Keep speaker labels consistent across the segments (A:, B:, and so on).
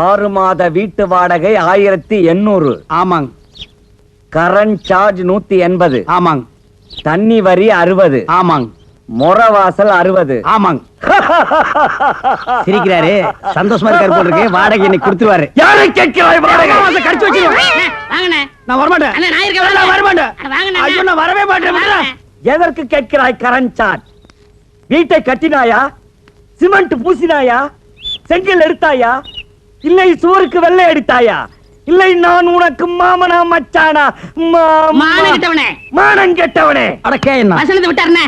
A: 6 மாத வீட்டு வாடகை 1800.
B: ஆமாங்க
A: கரண்ட் சார்ஜ் 180.
B: ஆமாங்க
A: தண்ணி வரி 60.
B: ஆமாங்க
A: முறவாசல் 60.
B: ஆமாங்க சிரிக்கிறாரு சந்தோஷமா இருக்காரு போல இருக்கு. வாடகை இன்னைக்கு கொடுத்துருவாரு.
A: யாரை கேட்கிறாய் வாடகை?
B: கடிச்சு வச்சிருவேன்.
C: வாங்கண்ணே.
B: நான் வரமாட்டேன்.
C: அண்ணா, நான் இருக்கேன்.
B: நான் வரமாட்டேன்.
C: அட, வாங்கண்ணே.
B: ஐயோ நான் வரவே மாட்டேன். விட்றா.
A: எதற்கு கேட்கிறாய் கரண்ட் சார்ஜ்? வீட்டை கட்டினாயா? சிமெண்ட் பூசினாயா? செங்கல் எடுத்தாயா? இல்லை சுவருக்கு வெள்ளை அடித்தாயா? இல்லை நான் உனக்கு மாமனா மச்சானா?
C: மானம் கெட்டவனே.
A: மானம் கெட்டவனே!
B: அடக்கே என்ன
C: வசனத்தை விட்டாருண்ணே.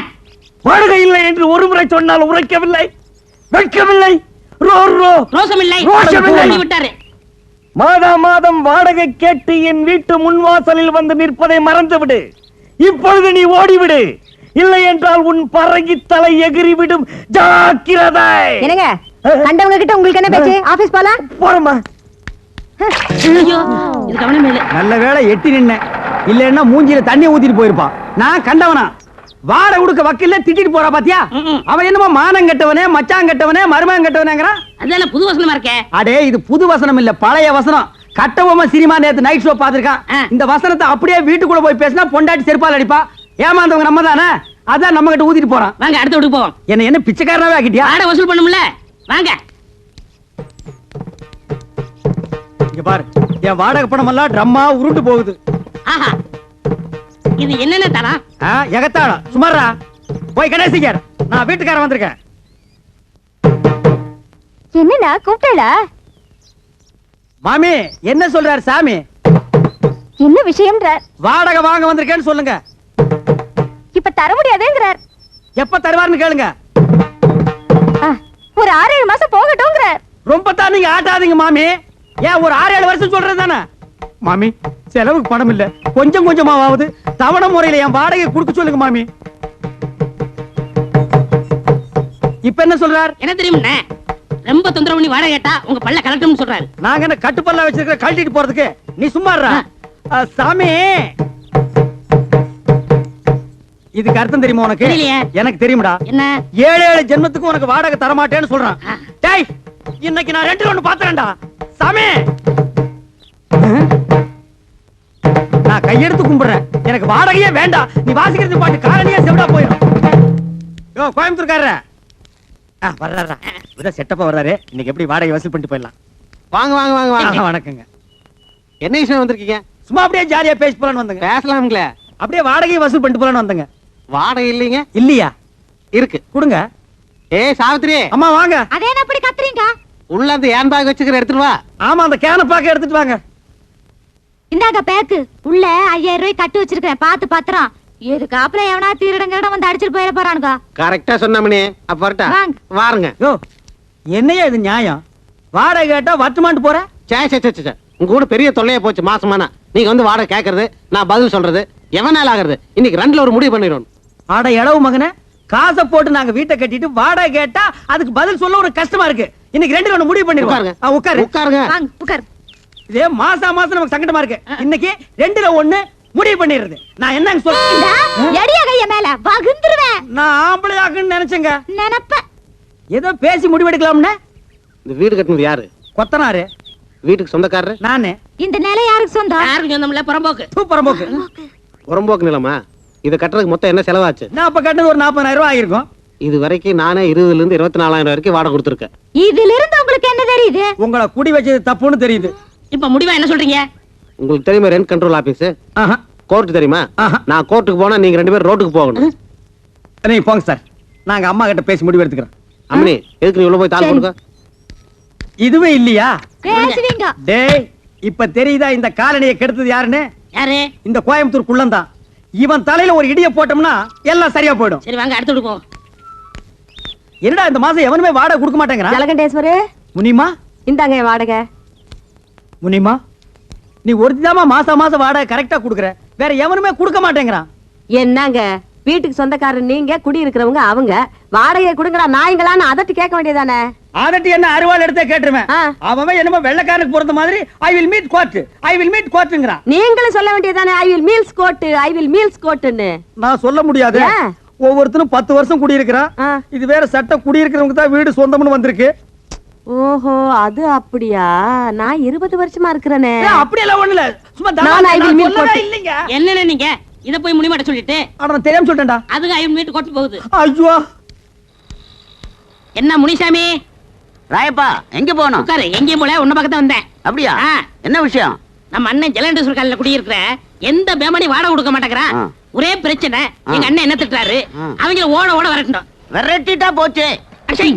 A: வாடகை இல்லை என்று ஒரு முறை சொன்னால் உரைக்கவில்லை, வெட்கவில்லை. ரோ ரோ
C: ரோசம் இல்லை.
A: ரோஷம் இல்லை.
C: சொல்லி விட்டாரு.
A: மாதம் வாடகை கேட்டு என் வீட்டு முன்வாசலில் வந்து நிற்பதை மறந்துவிடு. இப்பொழுது நீ ஓடிவிடு. இல்லை என்றால் உன் பறகி தலை எகிறிவிடும். ஜாக்கிரதை.
D: என்னங்க கண்டவங்க கிட்ட உங்களுக்கு என்ன பேச்சு? ஆபீஸ் போலாம்.
A: போறமா.
C: ஐயோ, இது கவனமே இல்லை.
B: நல்ல வேளை எட்டி நின்ன. இல்லன்னா மூஞ்சில தண்ணி ஊத்திட்டு போயிருப்பான். நான் கண்டவனா வாடகை கொடுக்க வக்கீல்ல திட்டிட்டு போறா பாத்தியா? அவன் என்னமோ மானம் கெட்டவனே, மச்சான் கெட்டவனே, மருமகன் கெட்டவனேங்கறான்.
C: அதெல்லாம் புது வசனமா இருக்கே.
B: அடே இது புது வசனம் இல்ல, பழைய வசனம். கட்டபொம்மை சினிமா நேத்து நைட் ஷோ பாத்துருக்கான். இந்த வசனத்தை அப்படியே வீட்டுக்குள்ள போய் பேசினா பொண்டாட்டி செருப்பால் அடிப்பா. ஏமாந்தவங்க நம்ம தானே, அதான் நம்ம கிட்ட ஊத்திட்டு போறான்.
C: வாங்க அடுத்த வீட்டுக்கு போவோம்.
B: என்ன பிச்சைக்காரனாவே ஆக்கிட்டியா?
C: வாடகை வசூல் பண்ணும்ல. வாங்க.
B: இங்க பாரு, என் வாடகை பணம் எல்லாம் ட்ரம்மா உருண்டு போகுது.
C: ஆஹா, இது என்னென்ன தரம்?
B: எகத்தாளம் சுமாரா போய் கணேசிக்கார். நான் வீட்டுக்காரன் வந்திருக்கேன்.
D: என்னடா கூப்பிட்டா?
B: மாமி என்ன சொல்றாரு சாமி?
D: என்ன விஷயம்ன்றார்?
B: வாடகை வாங்க வந்திருக்கேன்னு சொல்லுங்க.
D: இப்ப தர முடியாதுங்கிறார்.
B: எப்ப தருவாருன்னு கேளுங்க.
D: ஒரு 6-7 மாசம் போகட்டும்ங்கிறார்.
B: ரொம்ப தான் நீங்க ஆட்டாதீங்க மாமி. ஏன் ஒரு 6-7 வருஷம் சொல்றது தானே மாமி? செலவுக்கு பணம் இல்ல, கொஞ்சம் கொஞ்சமாவது தவணை முறையில என் வாடகை கொடுக்க சொல்லுங்க மாமி. இப்ப என்ன சொல்றார்?
C: என்ன தெரியும்ண்ணே, ரொம்ப தொந்தரவு பண்ணி வாடகை கேட்டா உங்க பல்ல கலட்டணும்னு சொல்றாரு.
B: நாங்க என்ன கட்டுப்பல்ல வச்சிருக்க கழட்டிட்டு போறதுக்கு? நீ சும்மாறா சாமி. இதுக்கு அர்த்தம் தெரியுமா உனக்கு?
C: தெரியலையே.
B: எனக்கு தெரியும்டா.
C: என்ன?
B: 7 ஜென்மத்துக்கு உனக்கு வாடகை தர மாட்டேன்னு சொல்றான். டேய், இன்னைக்கு நான் 2 ஒண்ணு பாத்துறேன்டா சாமி. நான் கையெடுத்து கும்பிடுறேன், எனக்கு வாடகையே வேண்டாம். நீ வாசிக்கிறது பாட்டு காலனியே செவிடா போயிடும். யோ கோயம்புத்தூர்காரர வர்றாரா? விட செட்டப்பா வர்றாரு. இன்னைக்கு எப்படி வாடகை வசூல் பண்ணிட்டு போயிடலாம்.
E: வாங்க வாங்க வாங்க வாங்க.
B: வணக்கங்க.
E: என்ன விஷயம் வந்திருக்கீங்க?
B: சும்மா அப்படியே ஜாலியா பேசி போலான்னு வந்தங்க.
E: பேசலாம்ங்களே.
B: அப்படியே வாடகை வசூல் பண்ணிட்டு போலான்னு வந்தங்க.
E: வாடகை இல்லைங்க.
B: இல்லையா?
E: இருக்கு,
B: கொடுங்க.
E: ஏய் சாவித்ரி,
B: அம்மா வாங்க.
D: அதே என்ன அப்படி கத்துறீங்க?
E: உள்ள அந்த ஹேண்ட் பேக் வச்சுக்கிற எடுத்துட்டு வா.
B: ஆமா, அந்த கேன பாக்க எடுத்துட்டு வாங்க.
D: இந்தாங்க பேக்கு. உள்ள 5000 ரூபாய் கட்டு வச்சிருக்கேன், பாத்து பத்திரம். எதுக்காப்புல எவனா திருடங்கட வந்து அடிச்சிட்டு போயிட போறானுங்க.
E: கரெக்டா சொன்னமணி. அப்ப வரட்டா?
D: வாங்க.
E: வாருங்க.
B: யோ என்னையா இது நியாயம்? வாடகை கேட்டா வட்டுமான்ட்டு போற?
E: சே சே சே சே, உங்க கூட பெரிய தொல்லையா போச்சு மாசமானா. நீங்க வந்து வாடகை கேக்குறது, நான் பதில் சொல்றது, எவனால ஆகுறது? இன்னைக்கு 2ல ஒரு முடிவு பண்ணிடுவோம்.
B: ஆட இளவு மகனே, காசை போட்டு நாங்க வீட்டை கட்டிட்டு வாடகை கேட்டா அதுக்கு பதில் சொல்ல ஒரு கஷ்டமா இருக்கு. இன்னைக்கு 2ல ஒண்ணு முடிவு பண்ணிடுவோம்.
E: உட்காருங்க.
B: உட்காரு.
E: உட்காருங்க.
D: வாங்க உட்கார்.
B: இதே மாசம் நமக்கு சங்கடமா இருக்கு. இன்னைக்கு 2ல ஒண்ணு முடிவு பண்ணிடுறது. நான் என்னங்க சொல்றேன்?
D: எடியா கைய மேல வகுந்துருவேன்.
B: நான் ஆம்பளை ஆக்குன்னு நினைச்சேங்க.
D: நினைப்ப
B: ஏதோ பேசி முடிவெடுக்கலாம்னு.
E: இந்த வீடு கட்டினது யாரு?
B: கொத்தனாரு.
E: வீட்டுக்கு சொந்தக்காரரு
B: நானே.
D: இந்த நிலை யாருக்கு சொந்தம்?
C: யாருக்கு சொந்தம் இல்ல, புறம்போக்கு.
B: சூப்பரம்போக்கு.
E: புறம்போக்கு நிலமா? இதை கட்டுறதுக்கு மொத்தம் என்ன செலவாச்சு?
B: நான் அப்ப கட்டது ஒரு 40,000 ரூபாய் ஆயிருக்கும்.
E: இது வரைக்கும் நானே 20,000 இருந்து 24,000 வரைக்கும் வாடகை கொடுத்துருக்கேன்.
D: இதுல இருந்து உங்களுக்கு என்ன தெரியுது?
B: உங்களை குடி வச்சது தப்புன்னு தெரியுது.
C: இப்ப முடிவா என்ன சொல்றீங்க?
E: உங்களுக்கு தெரியுமா ரெண்ட் கண்ட்ரோல் ஆபீஸ்?
B: ஆஹா.
E: கோர்ட் தெரியுமா?
B: ஆஹா.
E: நான் கோர்ட்டுக்கு போனா நீங்க 2 பேரும் ரோட்டுக்கு போகணும்.
B: நீங்க போங்க சார், நாங்க அம்மா கிட்ட பேசி முடிவு எடுத்துக்கிறோம்.
E: அம்மனி, எதுக்கு நீ உள்ள போய் தாள் கொடுக்க?
B: இதுவே இல்லையா?
D: பேசுவீங்க.
B: டேய், இப்ப தெரியுதா இந்த காலனியை கெடுத்தது யாருன்னு?
C: யாரு?
B: இந்த கோயம்புத்தூர் குள்ளந்தான். இவன் தலையில ஒரு இடிய போட்டோம்னா எல்லாம் சரியா போயிடும்.
C: சரி வாங்க அடுத்த வீட்டுக்கு போவோம்.
B: என்னடா இந்த மாசம் எவனுமே வாடகை கொடுக்க மாட்டேங்கிறான்?
D: ஜலகண்டேஸ்வரு,
B: முனிமா,
D: இந்தாங்க என் வாடகை.
B: முனிமா, நீ ஒருத்திதாமா மாசம் வாடகை கரெக்டா குடுக்குற, வேற எவனுமே கொடுக்க மாட்டேங்கிறான்.
D: என்னங்க வீட்டுக்கு சொந்தக்காரர் நீங்க, குடி இருக்கிறவங்க அவங்க. வாடகை கொடுங்கடா நாய்ங்களான்னு அதட்டி கேட்க வேண்டியதானே?
B: அதட்டி என்ன அருவாள் எடுத்தே கேட்டுருவேன். அவன் என்னமோ வெள்ளக்காரனுக்கு பொறுத்த மாதிரி ஐ வில் மீட் கோர்ட்டுங்கிறான்.
D: நீங்களும் சொல்ல வேண்டியதானே ஐ வில் மீல்ஸ் கோர்ட்னு.
B: நான் சொல்ல முடியாது. ஒவ்வொருத்தரும் 10 வருஷம் குடியிருக்கிறான். இது வேற சட்டம், குடியிருக்கிறவங்க தான் வீடு சொந்தம்னு வந்திருக்கு.
D: ஓஹோ அது அப்படியா? நான் 20 வருஷமா இருக்கிறேனே.
B: அப்படியெல்லாம் ஒண்ணு இல்ல, சும்மா
D: நான் I will meet
B: சொல்லவே
D: போட்டு-
B: இல்லைங்க.
C: என்னன்னு நீங்க இத போய் முடிமாட்ட சொல்லிட்டு
B: அட நான் தெரியாம சொல்லிட்டேன்டா.
C: அதுக்கு ஐயன் வீட்டு கொட்டு போகுது.
B: ஐயோ
C: என்ன முனிசாமி
F: ராயப்பா எங்க போகணும்?
C: உட்காரு. எங்கேயும் போல உன்ன பக்கத்துல வந்தேன்.
F: அப்படியா?
C: ஆ.
F: என்ன விஷயம்?
C: நம்ம அண்ணன் ஜலண்டேஸ்வர் காலையில குடியிருக்கிற எந்த பேமணி வாடகை கொடுக்க மாட்டேங்கிறான்.
F: ஆ.
C: ஒரே பிரச்சனை. எங்க அண்ணன் என்ன திட்டுறாரு,
F: ஆ.
C: அவங்கள ஓட ஓட வரட்டணும்.
F: விரட்டிட்டா போச்சு.
C: அச்சை,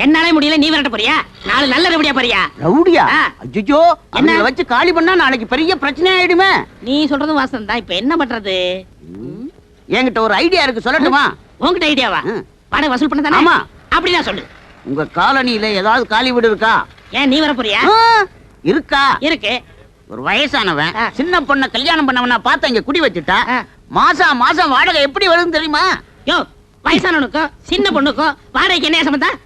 C: என்னால முடியல, நீ விரட்ட போறியா? நாலு நல்ல ரவுடியா போறியா?
F: ரவுடியா?
C: ஆ.
F: அஜ்ஜோ,
C: என்ன?
F: என்ன வச்சு காலி பண்ணா நாளைக்கு பெரிய பிரச்சனை ஆயிடுமே.
C: நீ சொல்றது வாசம் தான். இப்ப என்ன பண்றது?
F: என்கிட்ட ஒரு ஐடியா இருக்கு, சொல்லட்டுமா?
C: உன்கிட்ட ஐடியாவா?
F: ம்.
C: வாடகை வசூல் பண்ண தானே?
F: ஆமா.
C: அப்படின்னா சொல்லு.
F: உங்க காலனியில ஏதாவது காலி வீடு இருக்கா?
C: ஏன் நீ வர போறியா?
F: ஆ, இருக்கா?
C: இருக்கு.
F: ஒரு வயசானவன்
C: ஆ.
F: சின்ன பொண்ண கல்யாணம் பண்ணவனா பார்த்து இங்க குடி வச்சுட்டா
C: ஆ.
F: மாசம் மாசம் வாடகை எப்படி வருதுன்னு தெரியுமா?
C: யோ, வயசானவனுக்கும் சின்ன பொண்ணுக்கும் வாடகைக்கு என்ன சம்பந்தம்?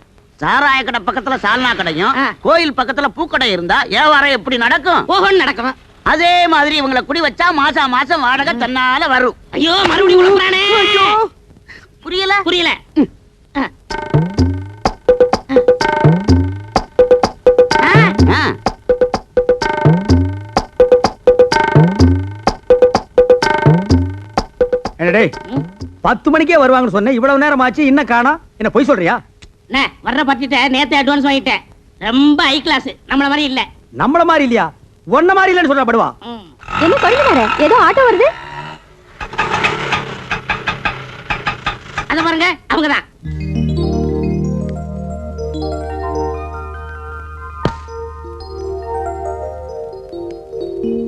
F: சாராய கடை பக்கத்துல சால்னா கடையும்
C: ஆ.
F: கோயில் பக்கத்துல பூக்கடை இருந்தா வியாபாரம் எப்படி நடக்கும்?
C: ஓஹோன்னு நடக்கும்.
F: அதே மாதிரி இவங்களை குடி வச்சா மாசம் மாசம் வாடகை தன்னால வரும்.
C: ஐயோ, மறுபடியும் உழப்புறானே.
F: புரியல?
C: புரியல. ஆ. ஆ.
F: ஆ.
B: என்ன டேய், 10 மணிக்கே வருவாங்கன்னு சொன்னேன், இவ்வளவு நேரம் ஆச்சு, இன்னும் காணோம். என்ன பொய் சொல்றியா?
C: அண்ணே, வர்ற பார்ட்டிட்ட நேத்து அட்வான்ஸ் வாங்கிட்டேன். ரொம்ப ஹை கிளாஸ், நம்மள மாதிரி இல்ல.
B: நம்மள மாதிரி இல்லையா? ஒன்ன மாதிரி இல்லன்னு சொல்ற படுவா.
C: ம்.
D: என்ன பண்ணுறாரு? ஏதோ ஆட்டோ வருது.
C: அத பாருங்க, அவங்கதான்.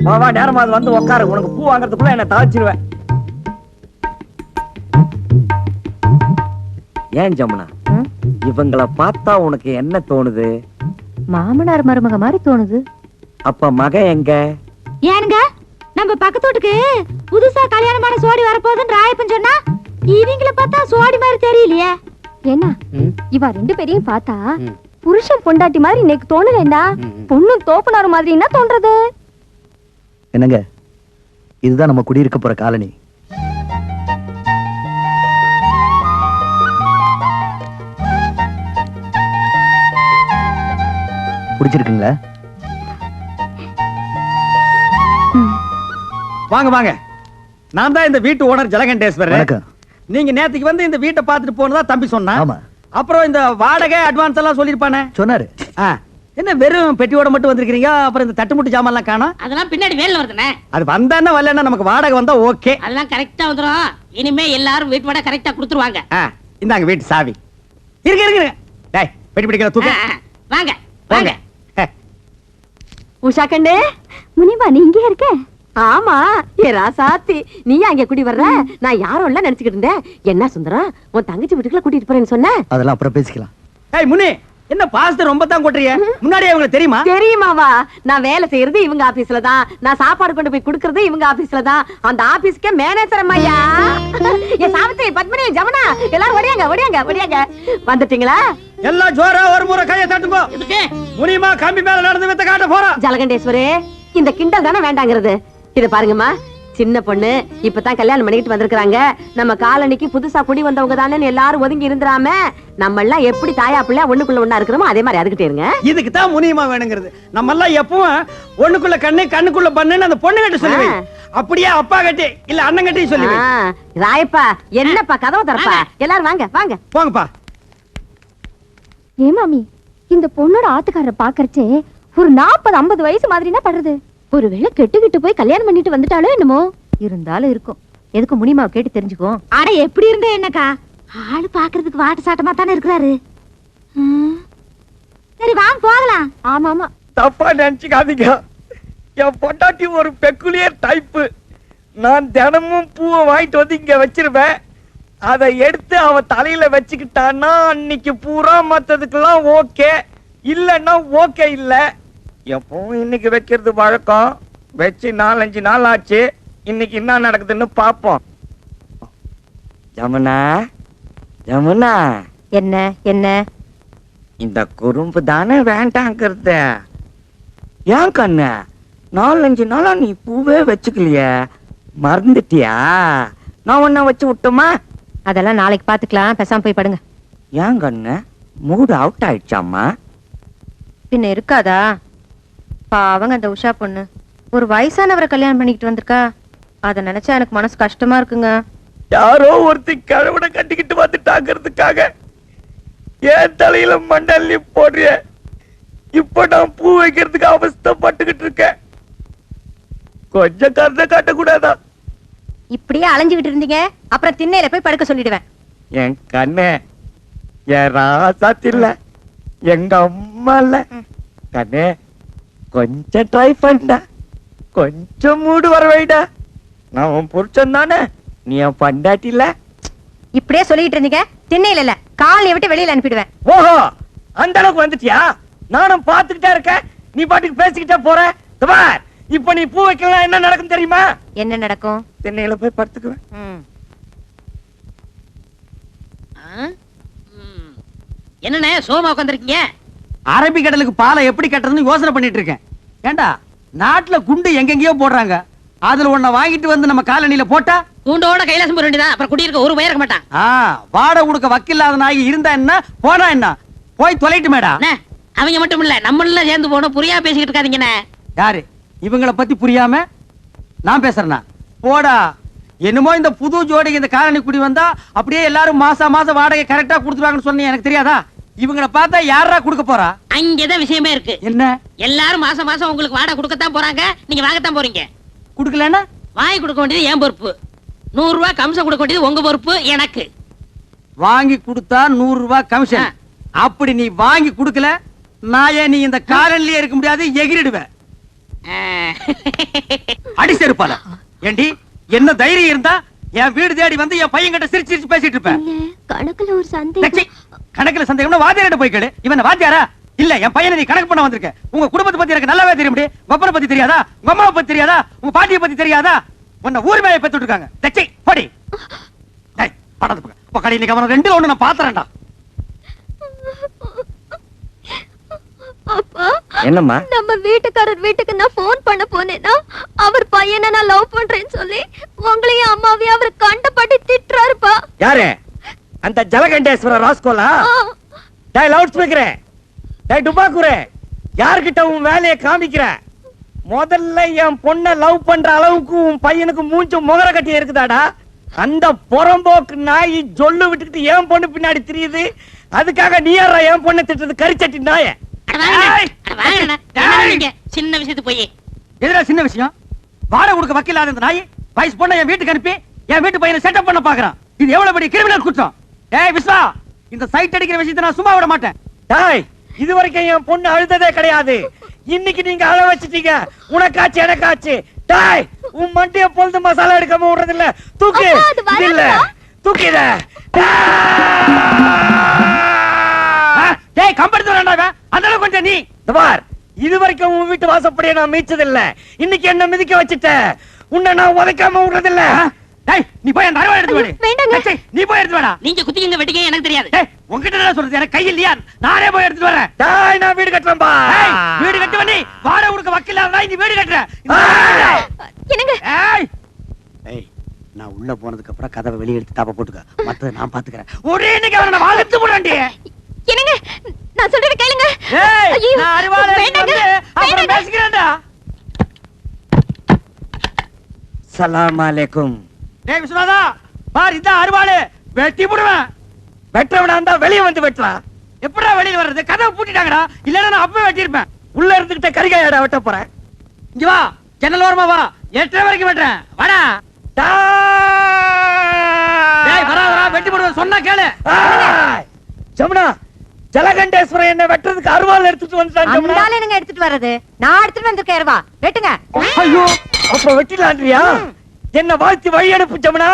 A: வா வா, நேரமா அது வந்து உட்காரு. உனக்கு பூ வாங்குறதுக்குள்ள என்ன தாழ்ச்சிருவேன். ஏன் ஜமுனா, இவங்கள பார்த்தா உனக்கு என்ன தோணுது?
D: மாமனார் மருமக மாதிரி தோணுது.
A: அப்ப மகன் எங்க?
D: ஏனுங்க, நம்ம பக்கத்து வீட்டுக்கு புதுசா கல்யாணமான சோடி வரப்போகுதுன்னு ராயப்பன் சொன்னா, இவங்கள பார்த்தா சோடி மாதிரி தெரியலையே. என்ன இவ ரெண்டு பேரையும் பார்த்தா புருஷன் பொண்டாட்டி மாதிரி இன்னைக்கு தோணலண்டா, பொண்ணு தோப்புனாரு மாதிரி என்ன தோன்றது?
G: என்னங்க, இதுதான் நம்ம குடியிருக்க போற காலனி. பிடிச்சிருக்குங்களா?
B: வாங்க வாங்க, நான் தான் இந்த வீட்டு ஓனர் ஜலகண்டேஸ்வரர்.
G: வணக்கம்.
B: நீங்க நேத்துக்கு வந்து இந்த வீட்டை பார்த்துட்டு போனதா தம்பி சொன்னா.
G: ஆமா.
B: அப்புறம் இந்த வாடகை அட்வான்ஸ் எல்லாம் சொல்லிருப்பானே.
G: சொன்னாரு.
B: ஆ, என்ன வெறும் பெட்டியோட மட்டும் வந்திருக்கீங்க? அப்புறம் இந்த தட்டுமுட்டு ஜாமான் எல்லாம் காணோம்.
C: அதெல்லாம் பின்னாடி வேலை வருதுண்ணே.
B: அது வந்தானே வரலன்னா நமக்கு வாடகை வந்தா ஓகே.
C: அதெல்லாம் கரெக்டா வந்துரும். இனிமே எல்லாரும் வீட்டு வாடகை கரெக்டா கொடுத்துருவாங்க.
B: இந்தாங்க வீட்டு சாவி. இருக்கு இருக்கு. டேய், பெட்டி பிடிக்கிற தூக்கு.
C: வாங்க
B: வாங்க.
C: வாங்க.
D: உஷா கண்ணு, முனிமா நீ இங்கே இருக்க? ஆமா, ஏ ராசாத்தி, நீ அங்க குடி வர்ற? நான் யாரும் இல்ல நினைச்சுக்கிட்டு இருந்தேன். என்ன சுந்தரம், உன் தங்கச்சி வீட்டுக்குள்ள கூட்டிட்டு போறேன்னு சொன்ன?
G: அதெல்லாம் அப்புறம் பேசிக்கலாம்.
B: டேய் முனி, என்ன பாஸ்த ரொம்ப தான் கொட்டுறீங்க? முன்னாடியே உங்களுக்கு தெரியுமா?
D: தெரியுமாவா? நான் வேலை செய்யறது இவங்க ஆபீஸ்ல தான், நான் சாப்பாடு கொண்டு போய் குடுக்கறது இவங்க ஆபீஸ்ல தான். அந்த ஆபீஸ்க்கே மேனேஜர் அம்மையா. ஏ சாவித்ரி, பத்மினி, ஜமுனா, எல்லாரும் ஓடியாங்க ஓடியாங்க ஓடியாங்க. வந்துட்டீங்களா?
B: எல்லாம் ஜோரா ஒரு முறை கையை தட்டுங்க.
C: எதுக்கு?
B: முனிமா கம்பி மேல நடந்து வித்த காட்ட போறோம்.
D: ஜலகண்டேஸ்வரே, இந்த கிண்டல் தானே வேண்டாங்கிறது. இத பாருங்கம்மா, சின்ன பொண்ணு இப்பதான் கல்யாணம் பண்ணிட்டு வந்திருக்காங்க. நம்ம காலனிக்கு புதுசா குடி வந்தவங்க தானே எல்லாரும் ஒதுங்கி இருந்துராம, நம்ம எல்லாம் எப்படி தாயா பிள்ளை ஒண்ணுக்குள்ள ஒண்ணா இருக்கிறோமோ அதே மாதிரி அதுக்கிட்டே இருங்க.
B: இதுக்கு தான் முனியமா வேணுங்கிறது. நம்ம எல்லாம் எப்பவும் ஒண்ணுக்குள்ள கண்ணு கண்ணுக்குள்ள பண்ணுன்னு அந்த பொண்ணு கிட்ட சொல்லுவே. அப்படியே அப்பா கட்டி இல்ல அண்ணன் கட்டி சொல்லுவே.
D: ராயப்பா, என்னப்பா கதவு தரப்பா? எல்லாரும் வாங்க வாங்க
B: போங்கப்பா.
H: ஏ மாமி, இந்த பொண்ணோட ஆத்துக்காரரை பாக்கறச்சே ஒரு 40-50 வயசு மாதிரினா படுறது. ஒருவேளை கெட்டுக்கிட்டு போய் கல்யாணம் பண்ணிட்டு வந்துட்டாலோ என்னமோ.
D: இருந்தாலும் இருக்கும். எதுக்கு முனிமாவை கேட்டு தெரிஞ்சுக்கோ.
H: அட எப்படி இருந்தே என்னக்கா, ஆளு பாக்குறதுக்கு வாட்டு சாட்டமா தானே இருக்கிறாரு. சரி வாங்க போகலாம்.
D: ஆமா ஆமா,
A: தப்பா நினைச்சுக்காதீங்க. என் பொண்டாட்டி ஒரு பெக்குலியர் டைப்பு. நான் தினமும் பூவை வாங்கிட்டு வந்து இங்க வச்சிருவேன். அதை எடுத்து அவ தலையில வச்சுக்கிட்டான்னா அன்னைக்கு பூரா மத்ததுக்கெல்லாம் ஓகே, இல்லன்னா ஓகே இல்ல. எப்பவும் இன்னைக்கு வைக்கிறது வழக்கம். வச்சு 4-5 நாள் ஆச்சு. இன்னைக்கு என்ன நடக்குதுன்னு பாப்போம். ஜமுனா, ஜமுனா,
D: என்ன என்ன
A: இந்த குறும்பு தானே வேண்டாங்கிறது. ஏன் கண்ணு, 4-5 நாளா நீ பூவே வச்சுக்கலையே, மறந்துட்டியா? நான் ஒன்ன வச்சு விட்டுமா?
D: அதெல்லாம் நாளைக்கு பாத்துக்கலாம். பேசாம போய் படுங்க.
A: ஏன் கண்ணு, மூடு அவுட் ஆயிடுச்சாமா?
D: பின்ன இருக்காதா? பாவங்க அந்த உஷா பொண்ணு ஒரு வயசானவரை கல்யாணம் பண்ணிக்கிட்டு வந்திருக்கா. அத நினைச்சா எனக்கு மனசு கஷ்டமா இருக்குங்க.
A: யாரோ ஒருத்தி கழுவனை கட்டிக்கிட்டு வந்துட்டாங்கிறதுக்காக ஏன் தலையில மண்டல்லி போடுறிய? இப்ப நான் பூ வைக்கிறதுக்கு அவஸ்தைப்பட்டுக்கிட்டு இருக்கேன். கொஞ்சம் கருத்தை காட்டக்கூடாதா?
D: இப்படியே அலைஞ்சுகிட்டு இருந்தீங்க அப்புறம் திண்ணையில போய் படுக்க சொல்லிடுவேன்.
A: என் கண்ணே, என் ராசாத்தி இல்ல, எங்க அம்மா இல்ல. கண்ணே, கொஞ்சம் ட்ரை பண்ணா, கொஞ்சம் மூடு வர வைடா. நான் உன் புருஷன் தானே, நீ என் பண்டாட்டி இல்ல.
D: இப்படியே சொல்லிட்டு இருந்தீங்க திண்ணையில இல்ல காலையை விட்டு வெளியில அனுப்பிடுவேன்.
A: ஓஹோ, அந்த அளவுக்கு வந்துட்டியா? நானும் பாத்துக்கிட்டே இருக்கேன், நீ பாட்டுக்கு பேசிக்கிட்டே போற. பார், இப்ப நீ பூ வைக்கலாம் என்ன நடக்கும் தெரியுமா?
D: என்ன நடக்கும்?
A: திண்ணையில போய் படுத்துக்குவேன்.
C: என்னண்ணே சோமா உட்காந்துருக்கீங்க?
B: அரபிக்கடலுக்கு பாலை எப்படி கட்டுறதுன்னு யோசனை பண்ணிட்டு இருக்கேன். ஏண்டா நாட்டுல குண்டு எங்கெங்கயோ போடுறாங்க, அதுல ஒன்ன வாங்கிட்டு வந்து நம்ம காலனில போட்டா
C: கூண்டோட கைலாசம் போட வேண்டியதான். அப்புறம் குடியிருக்க ஒரு பயிர் இருக்க மாட்டான்.
B: வாடகை கொடுக்க வக்கில்லாத நாய் இருந்தா என்ன போனா என்ன, போய் தொலைட்டு மேடா.
C: அவங்க மட்டும் இல்ல நம்மள சேர்ந்து போனோம். புரியா பேசிக்கிட்டு இருக்காதீங்கண்ணே.
B: யாரு இவங்கள பத்தி புரியாம நான் பேசுறேனா? போடா. என்னமோ இந்த புது ஜோடிக்கு இந்த காலனி குடி வந்தா அப்படியே எல்லாரும் மாசம் மாசம் வாடகை கரெக்டா கொடுத்துருவாங்கன்னு சொன்னீங்க. எனக்கு தெரியாதா? இவங்களை பார்த்தா யாரா கொடுக்க போறா?
C: அங்கதான் விஷயமே இருக்கு.
B: என்ன?
C: எல்லாரும் மாசம் மாசம் உங்களுக்கு வாடகை கொடுக்கத்தான் போறாங்க, நீங்க வாங்கத்தான் போறீங்க.
B: குடுக்கலன்னா
C: வாங்கி கொடுக்க வேண்டியது என் பொறுப்பு. 100 ரூபாய் கமிஷன் கொடுக்க வேண்டியது உங்க பொறுப்பு. எனக்கு
B: வாங்கி கொடுத்தா 100 ரூபாய் கமிஷன். அப்படி நீ வாங்கி கொடுக்கல நான் ஏன் நீ இந்த காலனிலேயே இருக்க முடியாது, எகிரிடுவேன். அடி செருப்பால. ஏண்டி என்ன தைரியம் இருந்தா என் வீடு தேடி வந்து என் பையன் கிட்ட சிரிச்சு சிரிச்சு பேசிட்டு இருப்பேன்.
H: கணக்குல ஒரு சந்தேகம்.
B: கணக்குல சந்தேகம்னா வாத்தியார்ட்ட போய் கேளு. இவன் வாத்தியாரா? இல்ல, என் பையனை நீ கணக்கு பண்ண வந்திருக்க. உங்க குடும்பத்தை பத்தி எனக்கு நல்லாவே தெரியும். உங்க பத்தி தெரியாதா? உங்க அம்மாவை பத்தி தெரியாதா? உங்க பாட்டியை பத்தி தெரியாதா? உன்னை ஊர் மேல பெத்து விட்டுருக்காங்க. தச்சை படி. டேய் படத்து பக்கம். பக்கடி இன்னைக்கு அவன ரெண்டுல ஒண்ணு நான் பாத்துறேன்டா.
H: அப்பா,
A: என்னம்மா?
H: நம்ம வீட்டுக்காரர் வீட்டுக்கு நான் போன் பண்ண போனேன்னா அவர் பையனை நான் லவ் பண்றேன்னு சொல்லி உங்களையும் அம்மாவையும் அவர் கண்டபடி திட்டுறாருப்பா.
A: யாரு? அந்த ஜலகண்டேஸ்வர ராஸ்கோலா? டேய் லவுட் ஸ்பீக்கரே, டேய் டுபாக்குரே, யார்கிட்ட உன் வேலையை காமிக்கிற? முதல்ல என் பொண்ணை லவ் பண்ற அளவுக்கு உன் பையனுக்கு மூஞ்சு முகர கட்டி இருக்குதாடா? அந்த புறம்போக்கு நாய் ஜொல்லு விட்டுக்கிட்டு என் பொண்ணு பின்னாடி தெரியுது. அதுக்காக நீ யாரா என் பொண்ணை திட்டுறது? கரிச்சட்டி நாய.
C: சின்ன விஷயத்து போய்
B: எதுடா சின்ன விஷயம்? வாடகை கொடுக்க வக்கில்லாத இந்த நாய் வயசு பொண்ணை என் வீட்டுக்கு அனுப்பி என் வீட்டு பையனை செட்டப் பண்ண பாக்குறான். இது எவ்வளவு பெரிய கிரிமினல் குற்றம். ஏய் விஸ்வா, இந்த சைட் அடிக்கிற விஷயத்தை நான் சும்மா விட மாட்டேன்.
A: டேய், இது வரைக்கும் என் பொண்ணு அழுததே கிடையாது. இன்னைக்கு நீங்க அழ வச்சிட்டீங்க. உனக்காச்சு எனக்காச்சு. டேய், உன் மண்டிய பொழுது மசாலா எடுக்காம விடுறது இல்ல. தூக்கு. இல்ல தூக்கிட.
B: டேய் கம்பெடுத்து வரேன்டா. அந்த அளவுக்கு கொஞ்சம் நீ
A: பார், இது வரைக்கும் உன் வீட்டு வாசப்படியே நான் மீச்சது இல்ல. இன்னைக்கு என்ன மிதிக்க வச்சிட்ட. உன்னை நான் உதைக்காம விடுறது இல்ல.
B: டேய் நீ போய் அந்த அருவாளை எடுத்து வாடி. நீ போய் எடுத்து வாடா.
C: நீங்க குத்திங்க வெட்டிங்க எனக்கு தெரியாது.
B: டேய் உன்கிட்ட என்ன சொல்றது? எனக்கு கை இல்லையா? நானே போய் எடுத்து வரேன்.
A: டேய் நான் வீடு கட்டறேன் பா.
B: டேய் வீடு கட்டுவ நீ. வாடகை கொடுக்க வக்கில்லாத நீ வீடு கட்டற.
H: என்னங்க?
B: ஏய் ஏய், நான் உள்ள போனதுக்கு அப்புறம் கதவை வெளிய எடுத்து தாப்ப போட்டுக்க. மத்தத நான் பாத்துக்கறேன். ஒரே இன்னைக்கு அவன வாளத்து போடாண்டி.
H: என்னங்க? நான் சொல்றத கேளுங்க.
B: ஏய்
H: ஐயோ,
B: நான் அருவாளை
H: வேண்டாங்க,
B: வந்து அப்புறம்
H: வேண்டாங்க.
B: பேசிக்கிறேன்டா.
A: சலாம் அலைக்கும்.
B: டேய் விஸ்வநாதா, பார் இந்த அருவாளை வெட்டி போடுவேன்.
A: வெட்டவனா இருந்தா வெளிய வந்து வெட்டலாம்.
B: எப்படா வெளிய வர்றது? கதவை பூட்டிட்டாங்கடா. இல்லன்னா நான் அப்பவே வெட்டி இருப்பேன்.
A: உள்ள இருந்துகிட்ட கரிகாயடா வெட்ட போறேன்.
B: இங்க வா, ஜன்னல் ஓரமா வா. 8:30 வரைக்கும் வெட்டறேன். வாடா. டேய் வரா வரா, வெட்டி போடுவேன் சொன்னா கேளு.
A: ஜமுனா, ஜலகண்டேஸ்வரன் என்ன வெட்டுறதுக்கு அருவாள் எடுத்துட்டு வந்துட்டான். ஜமுனா,
D: அந்தால என்னங்க எடுத்துட்டு வர்றது? நான் எடுத்துட்டு வந்திருக்கேன் அருவா. வெட்டுங்க.
A: ஐயோ, அப்ப வெட்டிலான்றியா? என்ன வாழ்த்தி வழி அனுப்பு ஜமுனா.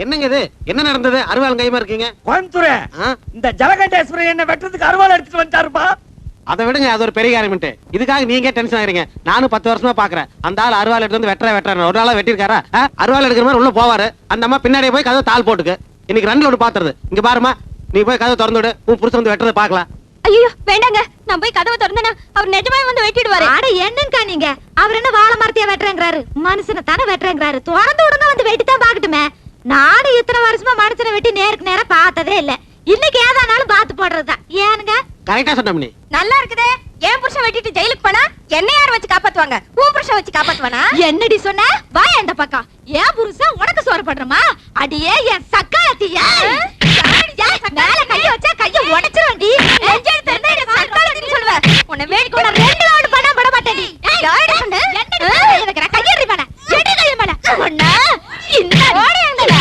E: என்னங்க இது? என்ன நடந்தது? அருவாள் கைமா இருக்கீங்க.
A: கோயம்புத்தூர், இந்த ஜலகண்டேஸ்வரன் என்ன வெட்டுறதுக்கு அருவாள் எடுத்துட்டு வந்துட்டாருப்பா.
E: அதை விடுங்க, அது ஒரு பெரிய காரியம்ட்டு. இதுக்காக நீங்க டென்ஷன் ஆகிறீங்க. நானும் 10 வருஷமா பாக்குறேன். அந்த ஆள் அருவாள் எடுத்து வந்து வெட்டுறேன் ஒரு நாளா வெட்டிருக்காரா? அருவாள் எடுக்கிற மாதிரி உள்ள போவாரு. அந்த அம்மா பின்னாடியே போய் கதவை தாள் போட்டுக்கு. இன்னைக்கு 2 ஒன்று பாத்துறது. இங்க பாருமா, நீ போய் கதவை திறந்து விடு. உன் புருஷன் வந்து வெட்டுறதை பாக்கலாம்.
H: ஐயோ வேண்டாங்க, நான் போய் கதவை திறந்தேனா அவர் நிஜமாவே வந்து வெட்டிடுவாரு.
D: அட என்னங்கா நீங்க? அவர் என்ன வாழை மரத்தையா வெட்டுறேங்கிறாரு? மனுஷனை தானே வெட்டுறேங்கிறாரு. திறந்து விடுங்க, வந்து வெட்டித்தான் பாக்கட்டுமே. நானும் இத்தனை வருஷமா மனுஷனை வெட்டி நேருக்கு நேரம் பார்த்ததே இல்ல. இன்னைக்கு ஏதானாலும் பார்த்து போடுறதுதான். ஏனுங்க
E: கரெக்டா சொன்ன நீ.
D: நல்லா இருக்குதே. என் புருஷன் வெட்டிட்டு ஜெயிலுக்கு போனா என்ன யார் வச்சு காப்பாத்துவாங்க? உன் புருஷன் வச்சு காப்பாத்துவானா? என்னடி சொன்ன? வா அந்த பக்கம். என் புருஷன் உனக்கு சோறு பண்றமா? அடியே என் சக்காத்தியா? மேல கைய வச்சா கைய உடைச்சிருவேன்டி. நெஞ்செடுத்து இருந்தா என்ன சக்காத்தின்னு சொல்லுவ? உன்னை வேடிக்கை உன 2 ரவுண்ட் பண்ண பட மாட்டேடி. யாரடி சொன்ன? எனக்கு கையறி பண்ண. எடி கைய பண்ண. ஒண்ணா இந்த ஓடியங்கடா.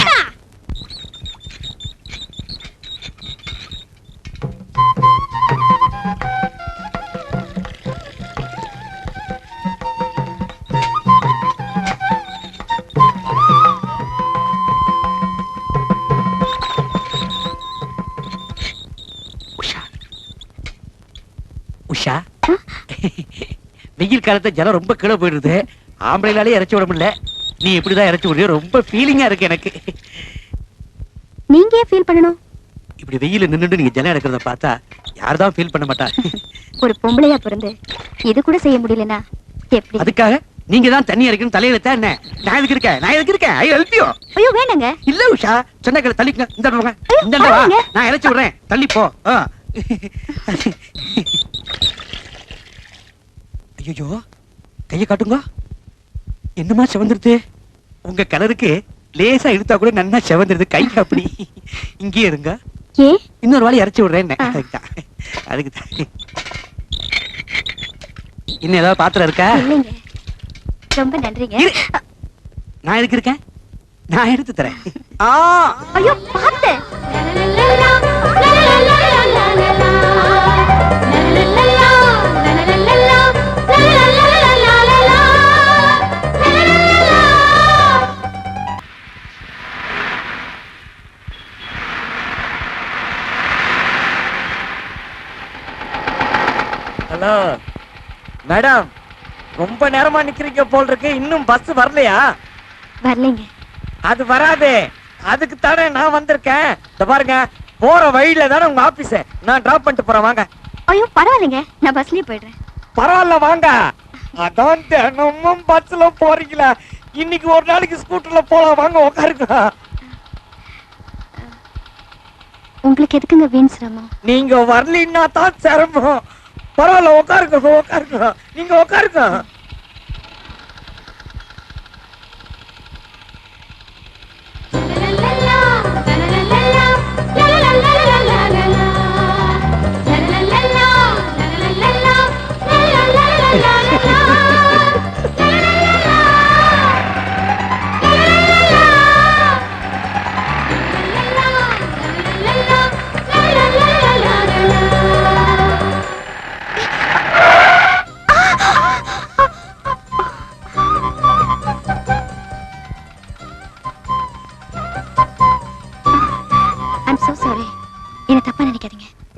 A: உஷா, வெயில் காலத்துல ஜலம் ரொம்ப கீழே போயிடுது. ஆம்பளைனாலே இறச்சி விட முடியல. நீ எப்படிதான் இறச்சி விடுறியோ ரொம்ப ஃபீலிங்கா இருக்கு எனக்கு.
H: நீங்க ஏன் ஃபீல் பண்ணணும்?
A: இப்படி வெயில நின்னுட்டு நீங்க ஜலம் இறக்குறத பார்த்தா யார்தான் ஃபீல் பண்ண மாட்டா?
H: ஒரு பொம்பளையா பிறந்து இது கூட செய்ய முடியலனா எப்படி?
A: அதுக்காக நீங்க தான் தண்ணி இறக்கணும் தலையில என்ன? நான் எதுக்கு இருக்கேன்? I help you.
H: ஐயோ வேணாங்க.
A: இல்ல உஷா, சொன்னக்கல தள்ளிங்க. இந்த பக்கம் இந்த வா, நான் இறச்சி விடுறேன். தள்ளி போ. ஐயோ, கையை காட்டுங்க. என்னமா செவந்துருது? உங்க கலருக்கு லேசா இழுத்தா கூட நன்னா செவந்துருது. கை அப்படி இங்கே இருங்க.
H: ஏ
A: இன்னொரு வாழை இறச்சி விடுறேன். அதுக்கு தான். இன்னும் ஏதாவது பாத்திரம் இருக்கா?
H: இல்லைங்க. ரொம்ப நன்றிங்க.
A: நான் எதுக்கு இருக்கேன்? நான் எடுத்து தரேன்.
H: ஐயோ பாத்து.
I: ஹலோ மேடம், ரொம்ப நேரமா நிக்கிறீங்க போல் இருக்கு. இன்னும் பஸ் வரலையா?
H: வரலைங்க.
I: அது வராதே, அதுக்கு தானே நான் வந்திருக்கேன். இத பாருங்க, போற வழியில தானே உங்க ஆபீஸ். நான் டிராப் பண்ணிட்டு போறேன், வாங்க.
H: ஐயோ பரவாயில்லைங்க, நான் பஸ்லயே போயிடுறேன்.
I: பரவாயில்ல வாங்க. அதான் தினமும் பஸ்ல போறீங்களா? இன்னைக்கு ஒரு நாளைக்கு ஸ்கூட்டர்ல போலாம், வாங்க உட்காருங்க.
H: உங்களுக்கு எதுக்குங்க வீண் சிரமம்?
I: நீங்க வரலன்னா தான் சிரமம். பரவாயில்ல உட்காருங்க. நீங்க உட்காருங்க.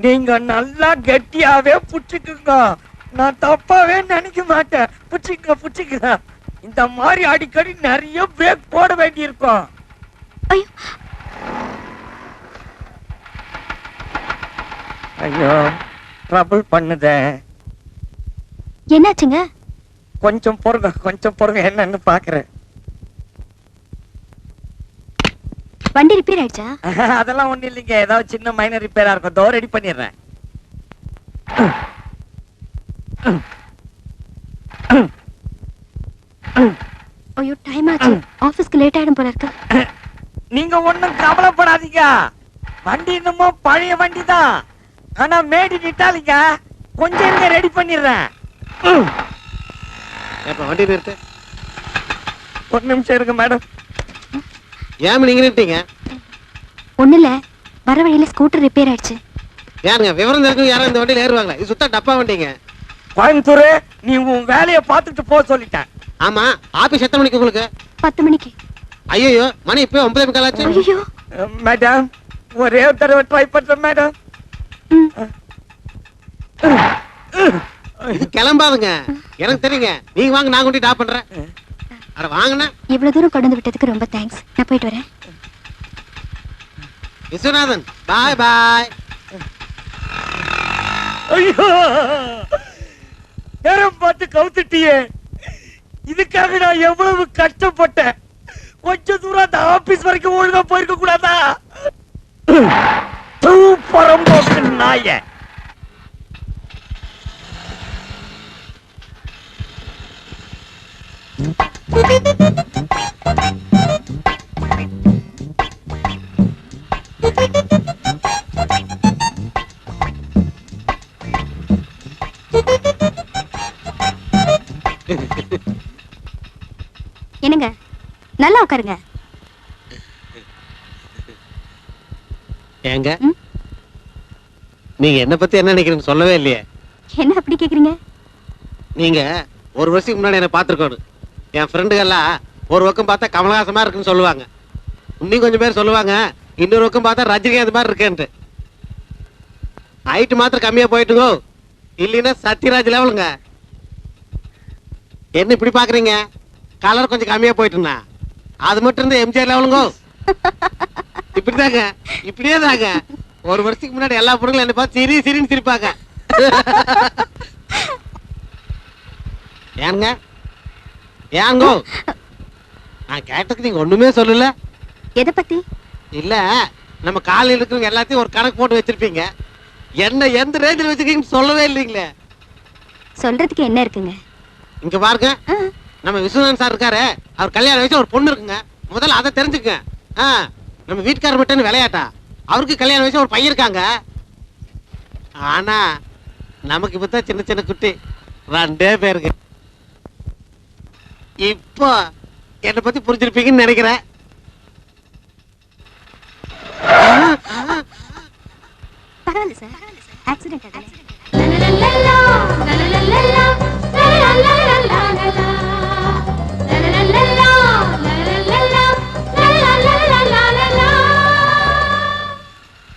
I: நீங்க நல்லா கெட்டியாவே புடிச்சுக்குங்க. நான் தப்பாவே நினைக்க மாட்டேன். புடிச்சுக்க. இந்த மாதிரி அடிக்கடி நிறைய பிரேக் போட வேண்டி இருக்கும். ஐயோ ட்ரபிள் பண்ணுதே.
H: என்னாச்சுங்க?
I: கொஞ்சம் பொறுங்க என்னன்னு பாக்குறேன்.
H: வண்டி ரிப்பேர் ஆயிடுச்சா?
I: அதெல்லாம் ஒண்ணு இல்லைங்க, ஏதாவது சின்ன மைனர் ரிப்பேரா இருக்கும். தோ ரெடி பண்ணிடுறேன்.
H: ஐயோ டைம் ஆச்சு, ஆபீஸ்க்கு லேட் ஆயிடும் போல இருக்கு.
I: நீங்க ஒண்ணும் கவலைப்படாதீங்க. வண்டி இன்னமும் பழைய வண்டி தான், ஆனா மேடி நிட்டாலிங்க. கொஞ்சம் இங்க ரெடி பண்ணிடுறேன்.
E: வண்டி நிறுத்து.
I: ஒரு நிமிஷம் இருங்க மேடம்.
E: ஏன் நீங்க நிறுத்தீங்க?
H: ஒண்ணு இல்ல, வர வழியில ஸ்கூட்டர் ரிப்பேர் ஆயிடுச்சு.
E: யாருங்க விவரம் தெரிஞ்சு யாரும் இந்த வண்டியில ஏறுவாங்களா? இது சுத்தா டப்பா வண்டிங்க.
I: கோயம்புத்தூர், நீ உன் வேலையை பார்த்துட்டு போக சொல்லிட்டேன்.
E: ஆமா, ஆபீஸ் எத்தனை மணிக்கு உங்களுக்கு?
H: 10 மணிக்கு.
E: ஐயோ மணி இப்ப 9:15 ஆச்சு.
H: ஐயோ
I: மேடம், ஒரே ஒரு தடவை ட்ரை பண்றேன் மேடம்.
E: இது கிளம்பாதுங்க, எனக்கு தெரியுங்க. நீங்க வாங்க, நான் கொண்டு டாப் பண்றேன். அட வாங்கண்ணா.
H: இவ்வளவு தூரம் கொண்டு வந்து விட்டதுக்கு ரொம்ப தேங்க்ஸ். நான் போயிட்டு வரேன்.
E: விஸ்வநாதன், பாய் பாய்.
I: ஐயோ, நேரம் பார்த்து கவுத்துட்டியே. இதுக்காக நான் எவ்வளவு கஷ்டப்பட்டேன். கொஞ்ச தூரம் அந்த ஆபீஸ் வரைக்கும் ஒழுங்கா போயிருக்க கூடாதா? பரம்போக்கு நாய.
H: என்னங்க நல்லா உட்காருங்க.
E: ஏங்க நீங்க என்ன பத்தி என்ன நினைக்கிறீங்க சொல்லவே இல்லையே.
H: என்ன அப்படி கேக்குறீங்க?
E: நீங்க ஒரு வருஷத்துக்கு முன்னாடி என்ன பாத்துருக்கணும். என் ஃப்ரெண்டுகள்லாம் ஒரு பக்கம் பார்த்தா கமலஹாசமா இருக்குன்னு சொல்லுவாங்க, இன்னும் கொஞ்சம் பேர் சொல்லுவாங்க இன்னொரு பக்கம் பார்த்தா ரஜினிகாந்த் மாதிரி இருக்கேன்ட்டு. ஹைட் மாத்திரம் கம்மியா போயிட்டுங்கோ, இல்லைன்னா சத்யராஜ் லெவலுங்க. என்ன இப்படி பாக்குறீங்க? கலர் கொஞ்சம் கம்மியா போயிட்டுனா அது மட்டும் இருந்து எம்ஜிஆர் லெவலுங்கோ. இப்படிதாங்க, இப்படியே தாங்க. ஒரு வருஷத்துக்கு முன்னாடி எல்லா பொருளும் என்ன பார்த்து சிரி சிரின்னு சிரிப்பாங்க. ஏங்க ஏங்கோ நான் கேட்டதுக்கு நீங்க ஒண்ணுமே சொல்லல.
H: எதை பத்தி?
E: இல்ல நம்ம காலையில் இருக்கிறவங்க எல்லாத்தையும் ஒரு கணக்கு போட்டு வச்சிருப்பீங்க, என்ன எந்த ரேஞ்சில் வச்சிருக்கீங்கன்னு சொல்லவே இல்லைங்களே.
H: சொல்றதுக்கு என்ன இருக்குங்க?
E: இங்க பாருங்க, நம்ம விஸ்வநாதன் சார் இருக்காரு, அவர் கல்யாணம் வயசு ஒரு பொண்ணு இருக்குங்க. முதல்ல அதை தெரிஞ்சுக்க. நம்ம வீட்டுக்காரர் மட்டும் விளையாட்டா, அவருக்கு கல்யாணம் வயசு ஒரு பையன் இருக்காங்க. ஆனா நமக்கு இப்பதான் சின்ன சின்ன குட்டி 2 பேருக்கு. இப்போ என்னை பத்தி புரிஞ்சிருப்பீங்கன்னு நினைக்கிறேன்.
H: பரவாயில்ல சார், ஆக்சிடென்ட் ஆகல.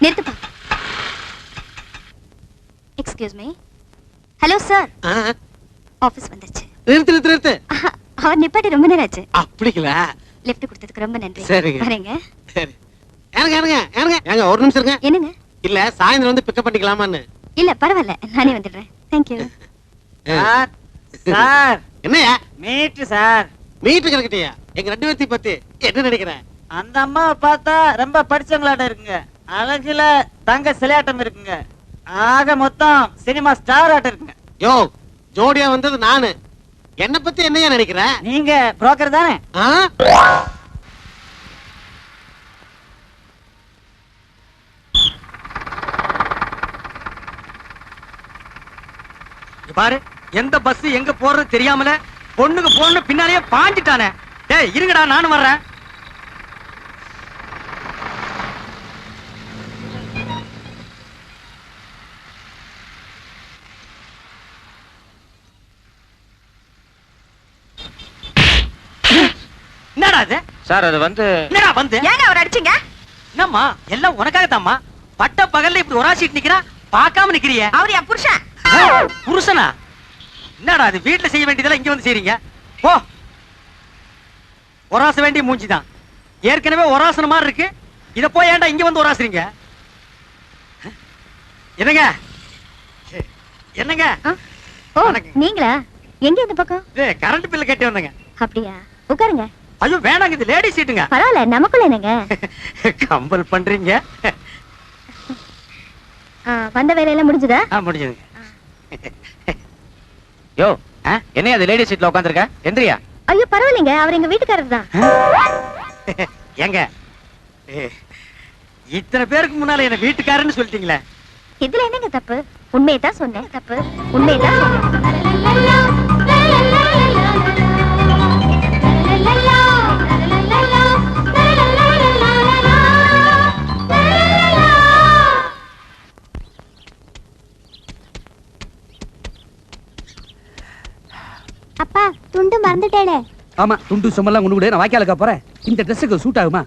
H: நிறுத்துப்பா. Excuse me. Hello sir, office வந்துச்சு.
E: நிறுத்து நிறுத்து நிறுத்து.
H: அவர் நிப்பாட்டி ரொம்ப நேரம் ஆச்சு.
E: அப்படிங்களா?
H: லிஃப்ட் கொடுத்ததுக்கு ரொம்ப நன்றி.
E: சரிங்க.
H: வரேங்க.
E: சரி. ஏங்க ஒரு நிமிஷம் இருங்க.
H: என்னங்க?
E: இல்ல சாயந்தரம் வந்து பிக்கப் பண்ணிக்கலாமான்னு.
H: இல்ல பரவாயில்ல, நானே வந்துடுறேன். Thank you.
I: சார் சார்
E: என்னையா
I: மீட் சார்.
E: மீட்டு கிடக்கிட்டியா? எங்க 2 பேர்த்தையும் பத்தி என்ன நினைக்கிறேன்?
I: அந்த அம்மாவை பார்த்தா ரொம்ப படிச்சவங்களாட்ட இருக்குங்க, அழகுல தங்க சிலையாட்டம் இருக்குங்க, ஆக மொத்தம் சினிமா ஸ்டார் ஆட்டம் இருக்குங்க.
E: யோ ஜோடியா வந்தது நானு, என்ன பத்தி என்னையா நினைக்கிற?
I: நீங்க புரோக்கர் தானே?
B: பாரு, எந்த பஸ் எங்க போறது தெரியாமல பொண்ணுக்கு போன பின்னாலேயே பாஞ்சிட்டானே. டேய் இருங்கடா, நானும் வர்றேன். என்னடா இது?
I: சார் அது வந்து
B: என்னடா வந்து?
D: ஏங்க அவர் அடிச்சீங்க?
B: என்னம்மா எல்லாம் உனக்காகத்தாம்மா. பட்ட பகல்ல இப்படி ஒராசிட்டு நிக்கிறா, பார்க்காம நிக்கிறியே.
D: அவர் என் புருஷன்.
B: புருஷனா? என்னடா அது, வீட்டுல செய்ய வேண்டியதெல்லாம் இங்க வந்து செய்றீங்க? போ. ஒராச வேண்டிய மூஞ்சிதான், ஏற்கனவே ஒராசன மாதிரி இருக்கு, இத போய் ஏன்டா இங்க வந்து ஒராசுறீங்க? என்னங்க என்னங்க?
H: ஓ
B: வணக்கம்.
H: நீங்களா? எங்க இந்த பக்கம்?
B: கரண்ட் பில் கட்டி வந்தங்க.
H: அப்படியா? உட்காருங்க.
B: ஐயோ வேணாங்க, இது லேடி சீட்டுங்க.
H: பரவாயில்ல, நமக்குள்ள என்னங்க?
B: கம்பல் பண்றீங்க.
H: வந்த வேலையெல்லாம் முடிஞ்சதா?
B: முடிஞ்சதுங்க. யோ என்ன அது லேடி சீட்ல உட்காந்துருக்க? எந்திரியா.
H: ஐயோ பரவாயில்லைங்க, அவர் எங்க வீட்டுக்காரர் தான்.
B: எங்க இத்தனை பேருக்கு முன்னால என்ன வீட்டுக்காரன்னு சொல்லிட்டீங்களே.
H: இதுல என்னங்க தப்பு? உண்மையை தான் சொன்னேன். தப்பு உண்மையை தான் சொன்னேன். அப்பா துண்டு மறந்துட்டேனே.
J: ஆமா, துண்டு சும்மெல்லாம் கொண்டு விடு, நான் வாய்க்காலுக்கா போறேன். இந்த ட்ரெஸ்ஸுக்கு சூட் ஆகுமா?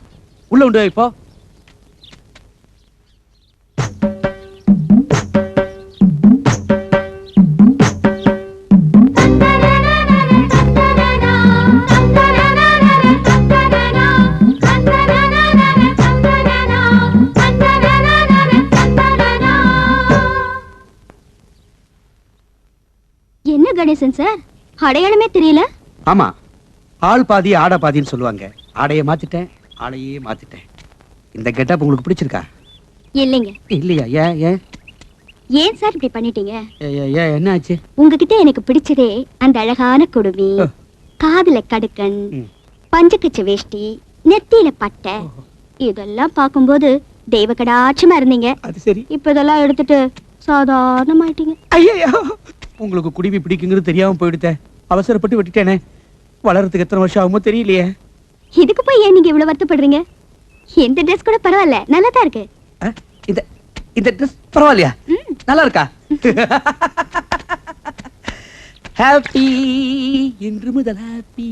J: உள்ள உண்டு இப்போ.
H: என்ன கணேசன் சார், அடையாளமே தெரியல.
J: ஆமா, ஆள் பாதி ஆடை பாதின்னு சொல்லுவாங்க. ஆடையை மாத்திட்டேன், ஆளையே மாத்திட்டேன். இந்த கெட்டப் உங்களுக்கு பிடிச்சிருக்கா?
H: இல்லைங்க.
J: இல்லையா? ஏன் ஏன்
H: ஏன் சார் இப்படி பண்ணிட்டீங்க?
J: ஏன் என்ன ஆச்சு?
H: உங்ககிட்ட எனக்கு பிடிச்சதே அந்த அழகான குடுமி, காதுல கடுக்கன், பஞ்சக்கச்ச வேஷ்டி, நெத்தியில பட்டை, இதெல்லாம் பார்க்கும்போது தெய்வ கடாட்சமா இருந்தீங்க.
J: அது சரி.
H: இப்ப இதெல்லாம் எடுத்துட்டு சாதாரணமாயிட்டீங்க.
J: ஐயோ, உங்களுக்கு குடிமி பிடிக்குங்கிறது தெரியாம போயிடுத்தேன். அவசரப்பட்டு விட்டுட்டேனே. வளர்றதுக்கு எத்தனை வருஷம் ஆகுமோ தெரியலையே.
H: இதுக்கு போய் ஏன் நீங்க இவ்வளவு வருத்தப்படுறீங்க? இந்த ட்ரெஸ் கூட பரவாயில்ல, நல்லா தான் இருக்கு.
J: இந்த ட்ரெஸ் பரவாயில்லையா? நல்லா இருக்கா? ஹாப்பி இன்று முதல் ஹாப்பி.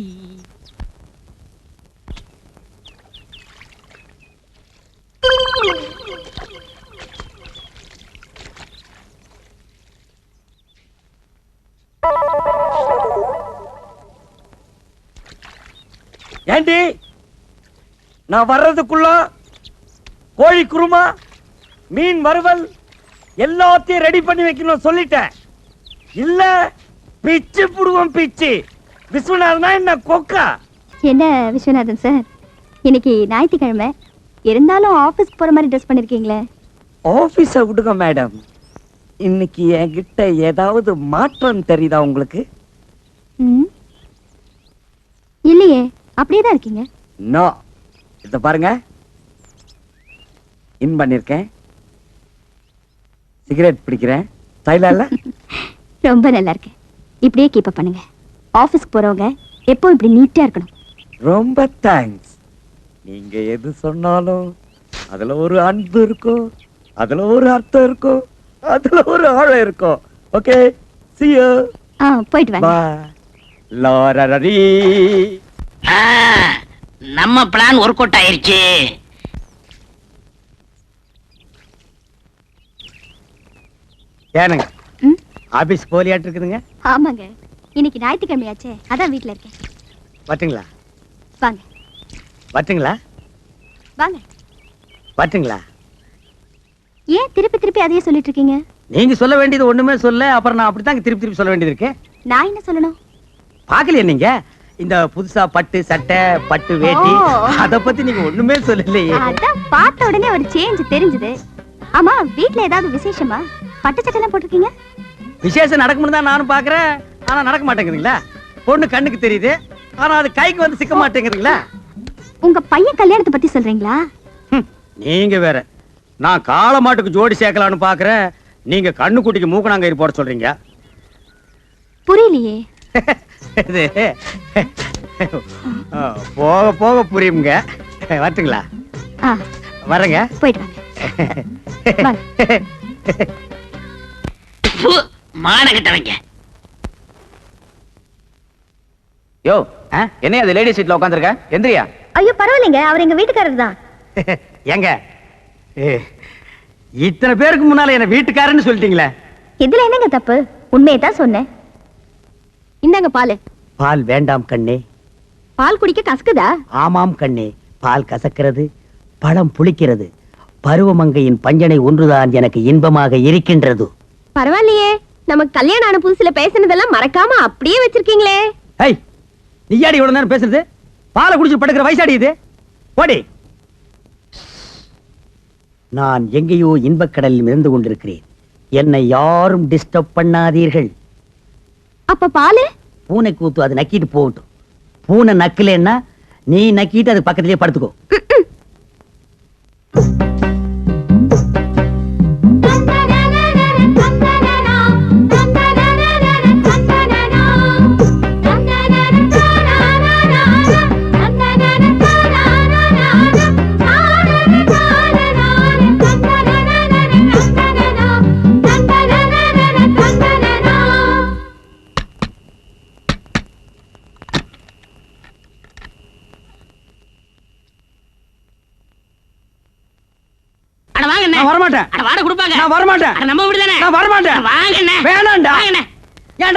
A: ஏண்டி நான் வர்றதுக்குள்ள கோழி குருமா, மீன் வறுவல் எல்லாத்தையும் ரெடி பண்ணி வைக்கணும் சொல்லிட்டேன். இல்ல பிச்சு புடுவோம் பிச்சு. விஸ்வநாதனா என்ன கொக்கா?
H: என்ன விஸ்வநாதன் சார், இன்னைக்கு ஞாயிற்றுக்கிழமை இருந்தாலும் ஆபீஸ்க்கு போற மாதிரி ட்ரெஸ் பண்ணிருக்கீங்களே.
A: ஆபீஸ விடுங்க மேடம். இன்னைக்கு என்கிட்ட ஏதாவது மாற்றம் தெரியுதா உங்களுக்கு?
H: இல்லையே, அப்படியே தான் இருக்கீங்க.
A: நோ, இத பாருங்க. இன் பண்ணிருக்கேன், சிகரெட் பிடிக்கிறேன். ஸ்டைலா இல்ல?
H: ரொம்ப நல்லா இருக்கு. இப்படியே கீப் அப் பண்ணுங்க. ஆபீஸ்க்கு போறவங்க எப்போ இப்படி நீட்டா இருக்கணும்.
A: ரொம்ப தேங்க்ஸ். நீங்க எது சொன்னாலும் அதுல ஒரு அன்பு இருக்கும், அதுல ஒரு அர்த்தம் இருக்கும், அதுல ஒரு ஆழம் இருக்கும். Okay, see you.
H: போயிட்டு வாங்க.
A: Bye. லாரரரி.
C: நம்ம பிளான் ஒர்க் அவுட் ஆயிருச்சு.
B: ஏனுங்க ஆபீஸ் போலியாட்டு இருக்குதுங்க?
H: ஆமாங்க, இன்னைக்கு ஞாயிற்றுக்கிழமையாச்சே, அதான் வீட்டுல இருக்கேன்.
B: வரட்டுங்களா?
H: வாங்க
B: வரட்டுங்களா?
H: வாங்க.
B: வரட்டுங்களா?
H: ஏன் திருப்பி திருப்பி அதையே சொல்லிட்டு இருக்கீங்க?
B: நீங்க சொல்ல வேண்டியது ஒண்ணுமே சொல்ல, அப்புறம் நான் அப்படித்தாங்க திருப்பி திருப்பி சொல்ல வேண்டியது இருக்கு.
H: நான் என்ன சொல்லணும்?
B: பாக்கலையா நீங்க இந்த புதுசா பட்டு சட்டை, பட்டு வேட்டி, அத பத்தி நீங்க ஒண்ணுமே சொல்லலையே.
H: அதான் பார்த்த உடனே ஒரு சேஞ்ச் தெரிஞ்சது. ஆமா, வீட்ல ஏதாவது விசேஷமா? பட்டு சட்டை எல்லாம் போட்டிருக்கீங்க?
B: விசேஷம் நடக்கும்னு தான் நானும் பாக்குறேன், ஆனா நடக்க மாட்டேங்குதுங்களா? பொண்ணு கண்ணுக்கு தெரியுது, ஆனா அது கைக்கு வந்து சிக்க மாட்டேங்குதுங்களா?
H: உங்க பையன் கல்யாணத்தை பத்தி சொல்றீங்களா?
B: நீங்க வேற. நான் காளை மாட்டுக்கு ஜோடி சேர்க்கலான்னு பாக்குறேன், நீங்க கண்ணு குட்டிக்கு மூக்கணாங்கயிறு போட சொல்றீங்க.
H: புரியலையே.
B: இது போக போக புரியுங்க. வரட்டுங்களா? வரேங்க.
H: போயிட்டு வாங்க.
C: மானகிட்டவங்க.
F: யோ, என்ன அது லேடி சீட்ல உட்கார்ந்திருக்க? எந்திரியா.
H: ஐயோ பரவாயில்லைங்க, அவர் எங்க வீட்டுக்காரர் தான்.
B: எங்க இத்தனை பேருக்கு முன்னால என்ன வீட்டுக்காரன்னு சொல்லிட்டீங்களே.
H: இதுல என்னங்க தப்பு? உண்மையை தான் சொன்னேன். இந்தாங்க பால்.
B: பால் வேண்டாம் கண்ணே.
H: பால் குடிக்க கசக்குதா?
B: ஆமாம் கண்ணே, பால் கசக்கிறது, பழம் புளிக்கிறது. பருவமங்கையின் பஞ்சனை ஒன்றுதான் எனக்கு இன்பமாக இருக்கின்றது.
H: பரவாயில்லையே, நமக்கு கல்யாணம் ஆன புதுசுல பேசினதெல்லாம் மறக்காம அப்படியே வச்சிருக்கீங்களே.
B: ஏய், நீயாடி இவ்வளவு நேரம் பேசுறது? பாலை குடிச்சு படுக்கிற வயசாடி இது. ஓடி. நான் எங்கேயோ இன்பக்கடலில் இருந்து கொண்டிருக்கிறேன். என்னை யாரும் டிஸ்டர்ப் பண்ணாதீர்கள்.
H: அப்ப பாலு?
B: பூனை கூத்து, அது நக்கிட்டு போகட்டும். பூனை நக்கலன்னா நீ நக்கிட்டு அது பக்கத்திலேயே படுத்துக்கோ.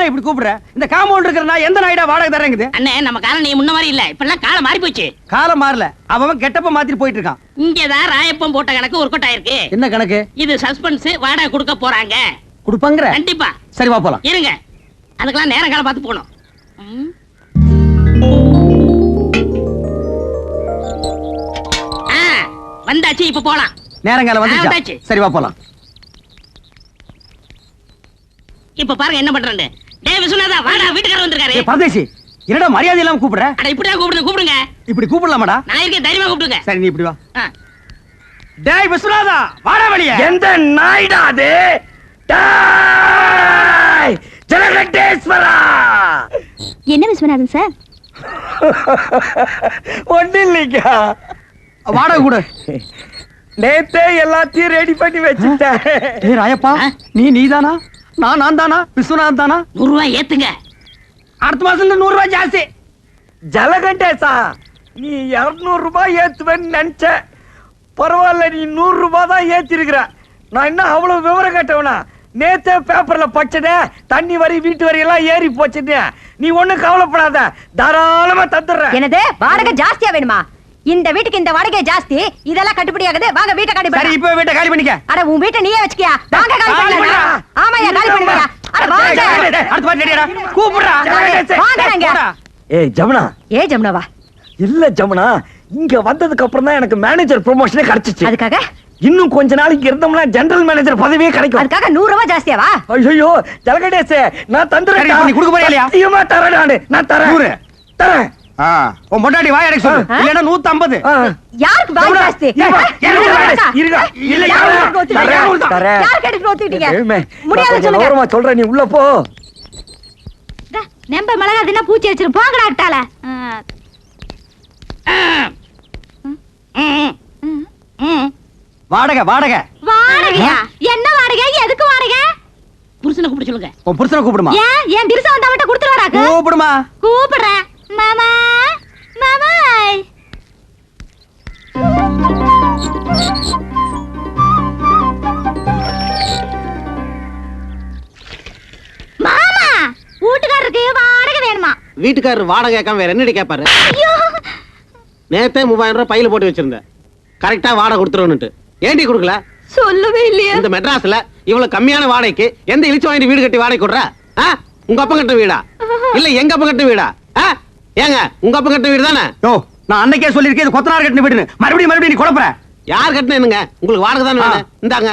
B: இப்படி கூப்பிடுற இந்த காம்பவுண்ட் இருக்கிற எந்த நாயிடா வாடகை தரேங்குது?
C: அண்ணே, நம்ம காலம் நீ முன்ன மாதிரி இல்ல, இப்ப எல்லாம் காலம் மாறி போச்சு.
B: காலம் மாறல, அவன் கெட்டப்ப மாத்திட்டு போயிட்டு இருக்கான்.
C: இங்கதான் ராயப்பம் போட்ட கணக்கு ஒர்க் அவுட் ஆயிருக்கு.
B: என்ன கணக்கு? இது
C: சஸ்பென்ஸ். வாடகை கொடுக்க போறாங்க.
B: கொடுப்பாங்க
C: கண்டிப்பா.
B: சரி, வா போலாம்.
C: இருங்க, அதுக்கெல்லாம் நேரம் காலம் பார்த்து போகணும். வந்தாச்சு, இப்ப போலாம்.
B: நேரங்காலம் வந்துச்சு. சரி, வா போலாம்.
C: இப்ப பாருங்க என்ன பண்றேன்னு. டேய் விஸ்வநாதா, வாடா, வீட்டுக்காரர் வந்திருக்காரு.
B: பரதேசி, என்னடா மரியாதை இல்லாம கூப்பிடுற?
C: அட இப்படிதான் கூப்பிடுங்க.
B: இப்படி கூப்பிடலாமாடா?
C: நான் இருக்கேன், தைரியமா கூப்பிடுங்க.
B: சரி நீ இப்படி வா.
C: ஆ.
B: டேய் விஸ்வநாதா, வாடா வெளிய.
A: எந்த நாய்டா அது? டேய் ஜலகண்டேஸ்வரா.
H: என்ன விஸ்வநாதன் சார்?
A: ஒண்ணு இல்லைங்க.
B: வாடகை கூட.
A: நேத்தே எல்லாத்தையும் ரெடி பண்ணி வச்சுட்டேன்.
B: டேய் ராயப்பா, நீதானா? நான் தானா? விஸ்வநாதன் தானா?
C: 100 ரூபாய் ஏத்துங்க.
B: அடுத்த மாசம் 100 ரூபாய் ஜாஸ்தி.
A: ஜலகண்டேசா, நீ 200 ரூபாய் ஏத்துவேன்னு நினைச்ச. பரவாயில்ல, நீ 100 ரூபாய் தான் ஏத்திருக்கிற. நான் என்ன அவ்வளவு விவரம் கேட்டவனா? நேத்தே பேப்பர்ல படிச்சதே தண்ணி வரி வீட்டு வரி எல்லாம் ஏறி போச்சுன்னு. நீ ஒண்ணும் கவலைப்படாத, தாராளமா தந்துடுறேன்.
D: என்னது வாடகை ஜாஸ்தியா வேணுமா? இந்த வீட்டுக்கு இந்த வாடகை ஜாஸ்தி, இதெல்லாம் கட்டுப்படி ஆகுது. வாங்க வீட்டை காலி
B: சரி
D: பண்ணு.
B: இப்போ வீட்டை காலி பண்ணிக்க.
D: அட உன் வீட்டை நீயே வச்சுக்கியா? வாங்க காலி
A: காலி
D: பண்ணு.
A: பண்ணுடா.
D: ஆமாயா காலி பண்ணுவியா? அட வாங்க.
B: அடுத்த பாட்டு ரெடியாடா. கூப்பிடுறா.
D: வாங்கறங்க.
A: ஏய் ஜமுனா.
D: ஏ ஜமுனாவா?
A: இல்ல ஜமுனா, இங்க வந்ததுக்கு அப்புறம் தான் எனக்கு மேனேஜர் ப்ரமோஷனே கிடைச்சிச்சு.
D: அதுக்காக
A: இன்னும் கொஞ்ச நாளைக்கு இருந்தோம்னா ஜெனரல் மேனேஜர் பதவியே கிடைக்கும்.
D: அதுக்காக 100 ரூபாய் ஜாஸ்தியாவா?
A: ஐயோ ஜலகண்டேசே, நான் தந்துறேன்.
B: சரி, இப்ப நீ கொடுக்க போறியா இல்லையா?
A: சத்தியமா தரேன் நானு. நான் தரேன்.
B: 100.
A: தரேன்.
B: உன் பொண்டாட்டி வாய் அடைக்க சொல்லு.
D: ஆ?
B: இல்லன்னா 150.
D: யாருக்கு பாய் ஜாஸ்தி?
A: இருங்க. இல்ல
D: யார் கேட்டு ஒத்துக்கிட்டீங்க?
A: தரேன்.
D: யார் கேட்டு ஒத்துக்கிட்டீங்க?
A: ஏய்மே,
D: முடியாது
A: நான்
D: சொல்லுங்க.
A: கௌரவமா சொல்றேன், நீ உள்ள போ.
H: நம்ப மிளகா தின்னா பூச்சி வச்சிரு போங்கடா அட்டால.
B: வாடகை வாடகை.
H: வாடகையா? என்ன வாடகை? எதுக்கு வாடகை?
C: புருஷனை கூப்பிட சொல்லுங்க.
B: உன் புருஷனை கூப்பிடுமா?
H: ஏன் என் திருசா வந்தா மட்டும் கொடுத்துருவாராக்கு?
B: கூப்பிடுமா?
H: கூப்பிடுறேன். மாமா மாமாய். மாமா வீட்டுக்காரருக்கு வாடகை வேணுமா?
E: வீட்டுக்காரர் வாடகை கேட்காம வேற என்னடி கேட்பாரு?
H: ஐயோ
E: நேத்தே 3000 ரூபாய் பையில போட்டு வச்சிருந்தேன். கரெக்டா வாடகை கொடுத்துருவனுட்டு. ஏண்டி கொடுக்கல?
H: சொல்லவே இல்லையா?
E: இந்த மெட்ராஸ்ல இவ்வளவு கம்மியான வாடகைக்கு எந்த இழிச்சு வாங்கி வீடு கட்டி வாடகை கொடுற? உங்க அப்பா கட்ட வீடா இல்ல எங்க அப்பா கட்ட வீடா? ஏங்க உங்க அப்பா கட்ட வீடு தானே?
B: யோ, நான் அன்னைக்கே சொல்லிருக்கேன் இது கொத்தனார் கட்டின வீடுன்னு. மறுபடியும் நீ குழப்பற.
E: யார் கட்டின என்னங்க? உங்களுக்கு வாடகை தானே வேணும். இந்தாங்க.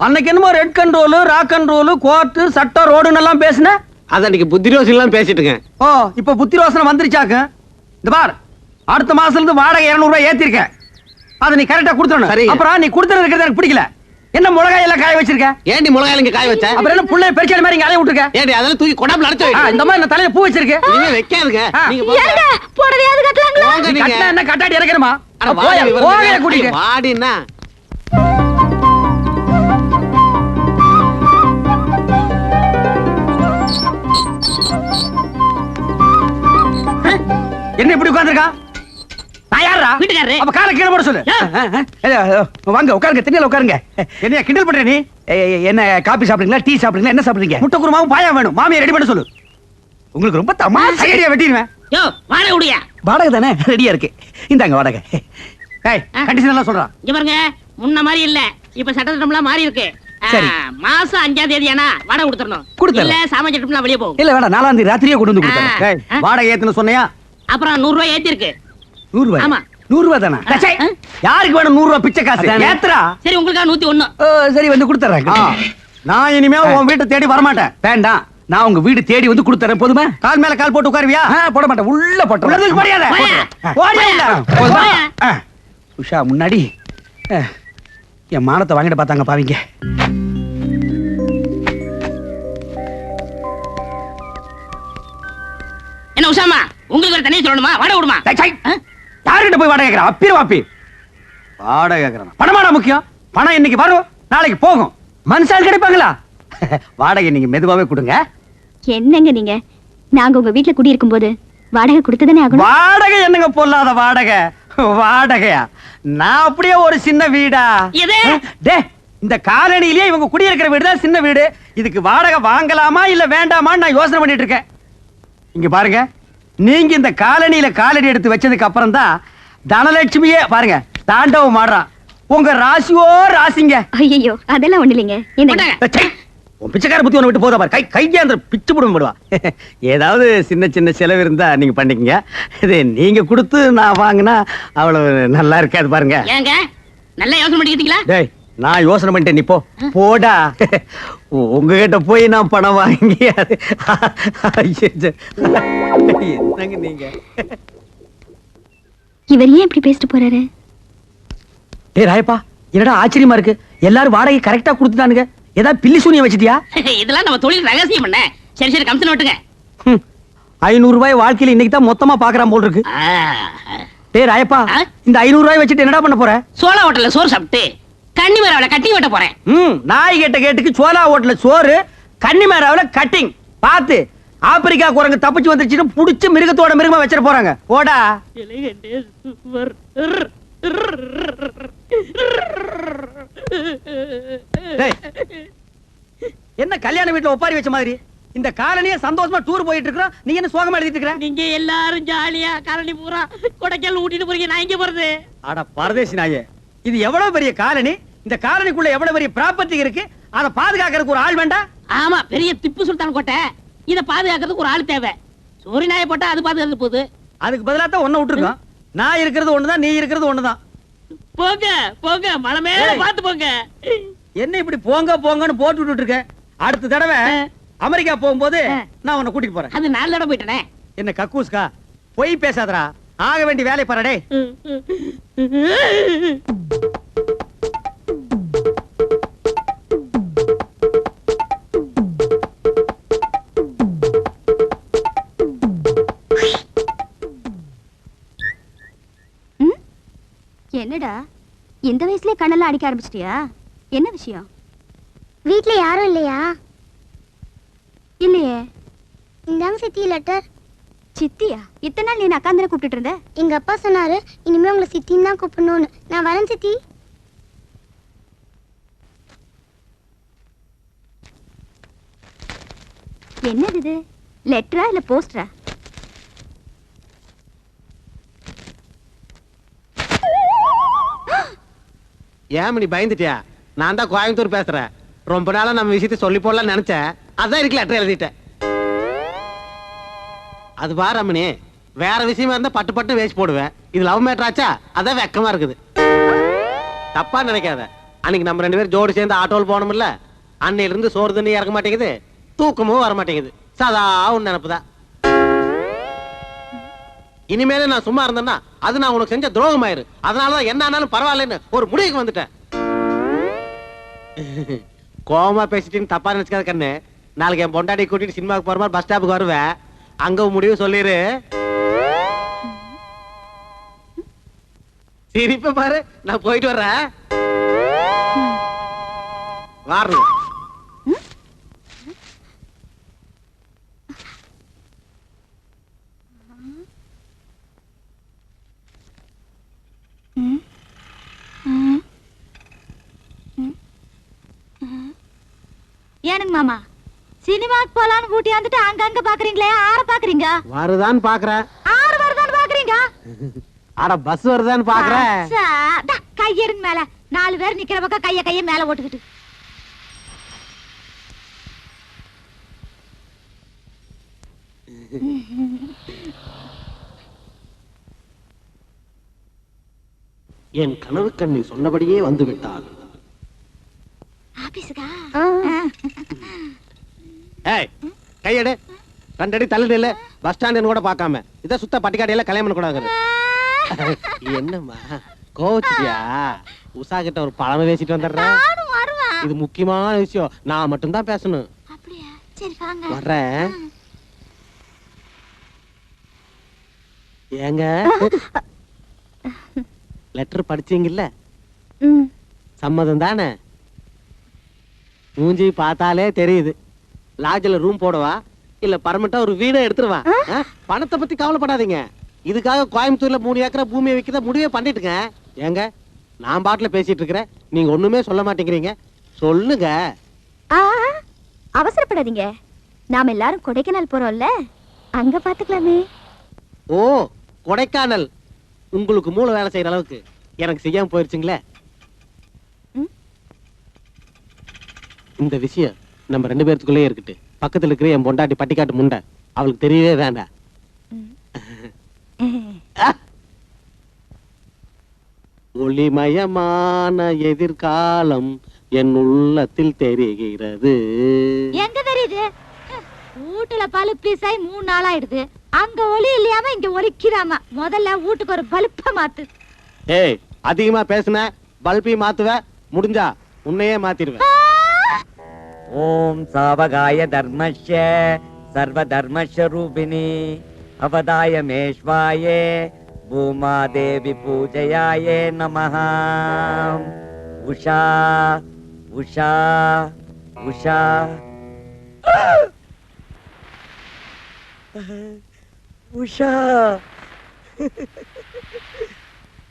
B: அன்னைக்கு என்னமோ red control, rock control, court, சட்டம், ரோடுன்னு எல்லாம் பேசுன.
E: அது அன்னைக்கு புத்திரோசி எல்லாம் பேசிட்டு இருக்கேன்.
B: ஓ, இப்ப புத்தி ரோசனை வந்துருச்சாக்கு. இந்த பார், அடுத்த மாசத்துல இருந்து வாடகை 200 ரூபாய் ஏத்திருக்க. அதை நீ கரெக்டா கொடுத்துடணும்.
E: சரி.
B: அப்புறம் நீ கொடுத்துறது இருக்கிறது எனக்கு பிடிக்கல. என்ன மிளகாய் எல்லாம் காய வச்சிருக்க?
E: ஏண்டி மிளகாய் இங்க காய வச்ச?
B: அப்புறம் என்ன புள்ளைய பெருச்சாடி மாதிரி இங்க அலைய விட்டுருக்க?
E: ஏண்டி அதெல்லாம் தூக்கி கொடாப்ல அடைச்சு வை.
B: இந்த மாதிரி நான் தலையில பூ வச்சிருக்க.
E: நீங்க வைக்காதுங்க. நீங்க போங்க.
H: ஏங்க புடவையாவது கட்டலாங்களா?
E: போங்க
B: நீ
E: நீங்க.
B: கட்டினா என்ன கட்டாடி இறக்கணுமா?
E: அட வாடி விவரம்
B: போவே
E: தெரியாது.
B: கூட்டிட்டு.
E: வாடின்னா
B: என்ன இப்படி உட்கார்ந்திருக்கா? நான் யாரா?
C: வீட்டுக்காரரு.
B: அப்ப காலை கீழே போட சொல்லு. வாங்க உட்காருங்க, திண்ணையில உட்காருங்க. என்ன கிண்டல் பண்ற நீ? என்ன காபி சாப்பிடுறீங்களா, டீ சாப்பிடுறீங்களா, என்ன சாப்பிடுறீங்க? முட்டை குருமாவும் பாயா வேணும். மாமியை ரெடி பண்ண சொல்லு. உங்களுக்கு ரொம்ப தமாஷா ஐடியா வெட்டிடுவேன்.
C: யோ வாடகை விடுயா.
B: வாடகை தானே ரெடியா இருக்கு. இந்தாங்க வாடகை. ஏய் கண்டிஷன் எல்லாம் சொல்றான்.
C: இங்க பாருங்க, முன்ன மாதிரி இல்ல. இப்ப சட்டத்திட்டம்லாம் மாறி இருக்கு.
B: சரி.
C: மாசம் 5ஆம் தேதி ஆனா வாடகை கொடுத்துறணும்.
B: கொடுத்துறேன்.
C: இல்ல சாமான் சட்டம்லாம் வெளியே போகும்.
B: இல்ல வேண்டாம், 4ஆம் தேதி ராத்திரியே கொண்டு வந்து கொடுத்தேன். வாடகை ஏத்துன்னு சொன்னையா?
C: அப்புறம் 100 ரூபாய் ஏத்தி இருக்கு.
B: 100 ரூபாய்.
C: ஆமா.
B: 100 ரூபாய் தானே?
C: ஆ.
B: சே, யாருக்கு வேணும் 100 ரூபாய் பிச்சை காசு? ஏத்துறா.
C: சரி உங்களுக்கா 101.
B: சரி வந்து கொடுத்துறேன். நான் இனிமே உன் வீட்டை தேடி வரமாட்டேன். வேண்டாம், நான் உங்க வீடு தேடி வந்து கொடுத்துறேன். போதுமா? கால் மேல கால் போட்டு உட்காருவியா? போட மாட்டேன், உள்ள போட்டுறேன். மரியாதை.
C: போயா.
B: போதுமா?
C: போயா.
B: உஷா முன்னாடி என் மானத்தை வாங்கிட்டு பார்த்தாங்க பாவீங்க.
C: என்ன உசாமா, உங்களுக்கு ஒரு தனியா சொல்லணுமா? வாடகை விடுமா?
B: யாருகிட்ட போய் வாடகை கேட்கிறேன்? அப்பிர வாப்பி வாடகை கேட்கிறேன். பணமாடா முக்கியம். பணம் இன்னைக்கு வரும், நாளைக்கு போகும். மனுஷால் கிடைப்பாங்களா? வாடகை நீங்க மெதுவாவே கொடுங்க.
H: என்னங்க நீங்க? நாங்க உங்க வீட்டுல குடியிருக்கும் போது வாடகை கொடுத்துதானே ஆகணும்.
B: வாடகை என்னங்க பொல்லாத வாடகை? வாடகையா? நான் அப்படியே ஒரு சின்ன வீடா?
C: எது?
B: டே, இந்த காலனியிலே இவங்க குடியிருக்கிற வீடு தான் சின்ன வீடு. இதுக்கு வாடகை வாங்கலாமா இல்ல வேண்டாமான்னு நான் யோசனை பண்ணிட்டு இருக்கேன். இங்க பாருங்க, நீங்க இந்த காலனியில காலடி எடுத்து வச்சதுக்கு அப்புறம் தான் தனலட்சுமியே பாருங்க தாண்டவம் ஆடுறான். உங்க ராசியோ ராசிங்க.
H: ஐயோ அதெல்லாம் ஒண்ணு இல்லைங்க.
C: கொண்டாங்க.
B: ச்சை, உன் பிச்சைக்கார புத்தி ஒண்ணு விட்டு போதா பாரு. கையாந்திர பிச்சு போடுவோம் போடுவா. ஏதாவது சின்ன சின்ன செலவு இருந்தா நீங்க பண்ணிக்கங்க. இது நீங்க கொடுத்து நான் வாங்கினா அவ்வளவு நல்லா இருக்காது பாருங்க.
C: ஏங்க நல்லா யோசனை பண்ணிக்கிட்டீங்களா?
B: டேய், நான் யோசனை பண்ணிட்டேன், நீ போ. போடா. உங்ககிட்ட போய் நான் பணம் வாங்கி என்னங்க நீங்க
H: இவர் ஏன் இப்படி பேசிட்டு போறாரு?
J: டேய் ராயப்பா, என்னடா ஆச்சரியமா இருக்கு, எல்லாரும் வாடகை கரெக்டா கொடுத்துட்டானுங்க. ஏதாவது பில்லி சூனியம் வச்சிட்டியா?
C: இதெல்லாம் நம்ம தொழில் ரகசியம் பண்ண. சரி சரி கமிஷன் விட்டுங்க.
J: 500 ரூபாய் வாழ்க்கையில இன்னைக்கு தான் மொத்தமா பாக்குறான் போல் இருக்கு. டேய் ராயப்பா, இந்த 500 ரூபாய் வச்சுட்டு என்னடா பண்ண போற?
C: சோளா ஹோட்டல்ல சோறு சாப்பிட்டு கன்னிமேராவில கட்டிங் வெட்ட போறேன்.
J: நாய் கேட்ட கேட்டுக்கு சோலா ஹோட்டல்ல சோறு, கன்னிமேராவில கட்டிங். பாத்து ஆப்பிரிக்கா குரங்கு தப்பிச்சு வந்துருச்சுன்னு புடிச்சு மிருகத்தோட மிருகமா வச்சிட போறாங்க. போடா. என்ன கல்யாண வீட்டுல ஒப்பாரி வச்ச மாதிரி இந்த காலனியே சந்தோஷமா டூர் போயிட்டு இருக்கோம், நீ என்ன சோகமா எழுதிட்டு இருக்கற?
C: நீங்க எல்லாரும் ஜாலியா காலனி பூரா கொடைக்கானல் ஊட்டிட்டு போறீங்க, நான் இங்க போறது.
J: அட பரதேசி நாயே, இது எவ்வளவு பெரிய காலனி, இந்த காலனிக்குள்ள எவ்வளவு பெரிய ப்ராப்பர்ட்டி இருக்கு, அத பாதுகாக்கிறதுக்கு ஒரு ஆள் வேண்டாம்?
C: ஆமா, பெரிய திப்பு சுல்தான் கோட்டை, இத பாதுகாக்கிறதுக்கு ஒரு ஆள் தேவை. சோரி நாயை போட்டா அது பாதுகாத்து போகுது.
J: அதுக்கு பதிலா தான் ஒண்ணு விட்டுருக்கோம். நான் இருக்கிறது ஒண்ணுதான், நீ இருக்கிறது ஒண்ணுதான்.
C: போங்க போங்க, மலை மேல பாத்து போங்க.
J: என்ன இப்படி போங்க போங்கன்னு போட்டு விட்டுட்டு இருக்க? அடுத்த தடவை அமெரிக்கா போகும்போது நான் உன்னை கூட்டிட்டு போறேன்.
C: அது 4 தடவை போயிட்டனே.
J: என்ன கக்கூஸ்கா, போய் பேசாதடா, ஆக வேண்டிய வேலை பாருடே.
H: என்னடா இந்த வயசுல கண்ணெல்லாம் அடிக்க ஆரம்பிச்சிட்டியா? என்ன விஷயம்?
K: வீட்ல யாரும் இல்லையா?
H: இல்லையே.
K: இந்தாங்க சித்தி லெட்டர்.
H: சித்தியா? இத்தனை நாள் நீ அக்காந்தனை கூப்பிட்டு இருந்த?
K: எங்க அப்பா சொன்னாரு இனிமே உங்களை சித்தின்னு தான் கூப்பிடணும்னு. நான் வரேன் சித்தி.
H: என்னது இது? லெட்டரா இல்ல போஸ்டரா?
E: ஏன் நீ பயந்துட்டியா? நான் தான் கோயம்புத்தூர் பேசுறேன். ரொம்ப நாளா நம்ம விஷயத்தை சொல்லி போடலாம்னு நினைச்சேன், அதான் இருக்கு லெட்டர் எழுதிட்டேன். அது பாரு ரமணி, வேற விஷயமா இருந்தா பட்டு பட்டு வேஸ்ட் போடுவேன். இது லவ் மேட்டர் ஆச்சா, அதான் வெக்கமா இருக்குது. தப்பா நினைக்காத. அன்னைக்கு நம்ம 2 பேரும் ஜோடி சேர்ந்து ஆட்டோவில் போனோம்ல, அன்னையில இருந்து சோறு தண்ணி இறக்க மாட்டேங்குது, தூக்கமும் வர மாட்டேங்குது. சதா உன் நினைப்புதான். இனிமேல நான் சும்மா இருந்தேன்னா அது நான் உனக்கு செஞ்ச துரோகம் ஆயிரு. அதனாலதான் என்ன ஆனாலும் பரவாயில்லன்னு ஒரு முடிவுக்கு வந்துட்டேன். கோவமா பேசிட்டு தப்பா நினைச்சுக்காத கண்ணு. நாளைக்கு என் பொண்டாட்டி கூட்டிட்டு சினிமாவுக்கு போற மாதிரி பஸ் ஸ்டாப்புக்கு வருவேன். அங்க முடிவு சொல்லிரு. சிரிப்ப பாரு. நான் போயிட்டு வர்றேன். வாருங்க.
H: ஏனுங்க மாமா, சினிமாக்கு போலான்னு ஊட்டி வந்துட்டு அங்கங்க பாக்குறீங்களே, ஆற பாக்குறீங்க?
E: வருதான்னு பாக்குறேன்.
H: ஆறு வருதான்னு பாக்குறீங்க?
E: அட பஸ் வருதான்னு பாக்குறேன்.
H: கையெடுங்க மேல. 4 பேர் நிக்கிற பக்கம் கைய மேல ஓட்டுக்கிட்டு.
E: என் கனவு கண்ணி சொன்னபடியே வந்து விட்டாள்.
H: ஆபீஸ்க்கா?
E: ஏய், கையெடு. 2 அடி தள்ளி இல்ல. பஸ் ஸ்டாண்ட் கூட பார்க்காம இத சுத்த பட்டிக்காடையில கல்யாணம் பண்ண கூடாது. என்னம்மா கோச்சியா? உஷா கிட்ட ஒரு பழம பேசிட்டு வந்துடுறேன். இது முக்கியமான விஷயம், நான் மட்டும் தான் பேசணும்.
H: அப்படியா? சரி வாங்க.
E: வர்றேன். ஏங்க லெட்டர் படிச்சீங்கல்ல? சம்மதம் தானே? மூஞ்சி பார்த்தாலே தெரியுது. லாட்ஜ்ல ரூம் போடவா இல்ல பர்மனண்டா ஒரு வீடை எடுத்துருவா? பணத்தை பத்தி கவலைப்படாதீங்க. இதுக்காக கோயம்புத்தூர்ல 3 ஏக்கரா பூமியை விற்கிறத முடிவே பண்ணிட்டுங்க. ஏங்க நான் பாட்டுல பேசிட்டு இருக்கிறேன், நீங்க ஒண்ணுமே சொல்ல மாட்டேங்கிறீங்க. சொல்லுங்க.
H: அவசரப்படாதீங்க, நாம எல்லாரும் கொடைக்கானல் போறோம்ல, அங்க பாத்துக்கலாமே.
E: ஓ கொடைக்கானல். உங்களுக்கு மூளை வேலை செய்யற அளவுக்கு எனக்கு செய்யாம போயிருச்சுங்களே. இந்த விஷயம் நம்ம 2 பேருக்குள்ளே இருக்கட்டு. பக்கத்துல இருக்கிற என் பொண்டாட்டி பட்டிக்காட்டு முண்டை, அவளுக்கு தெரியவே வேண்டாம். ஒளிமயமான எதிர்காலம் என் உள்ளத்தில் தெரிகிறது.
H: எங்க தெரியுது? வீட்டுல பல்ப் பீஸ் ஆகி 3 நாள் ஆயிடுது. அங்க ஒளி இல்லையாம இங்க ஒலிக்கிறாமா. முதல்ல வீட்டுக்கு ஒரு பல்ப மாத்து.
E: ஏய், அதிகமா பேசுன பல்பி மாத்துவ, முடிஞ்சா உன்னையே மாத்திடுவேன்.
I: ஓம் சாவகாய தர்மஸ்ய சர்வ தர்மஸ்வரூபிணி அவதாய மேஷ்வாயே பூமா தேவி பூஜையாயே நமஹ. உஷா உஷா உஷா உஷா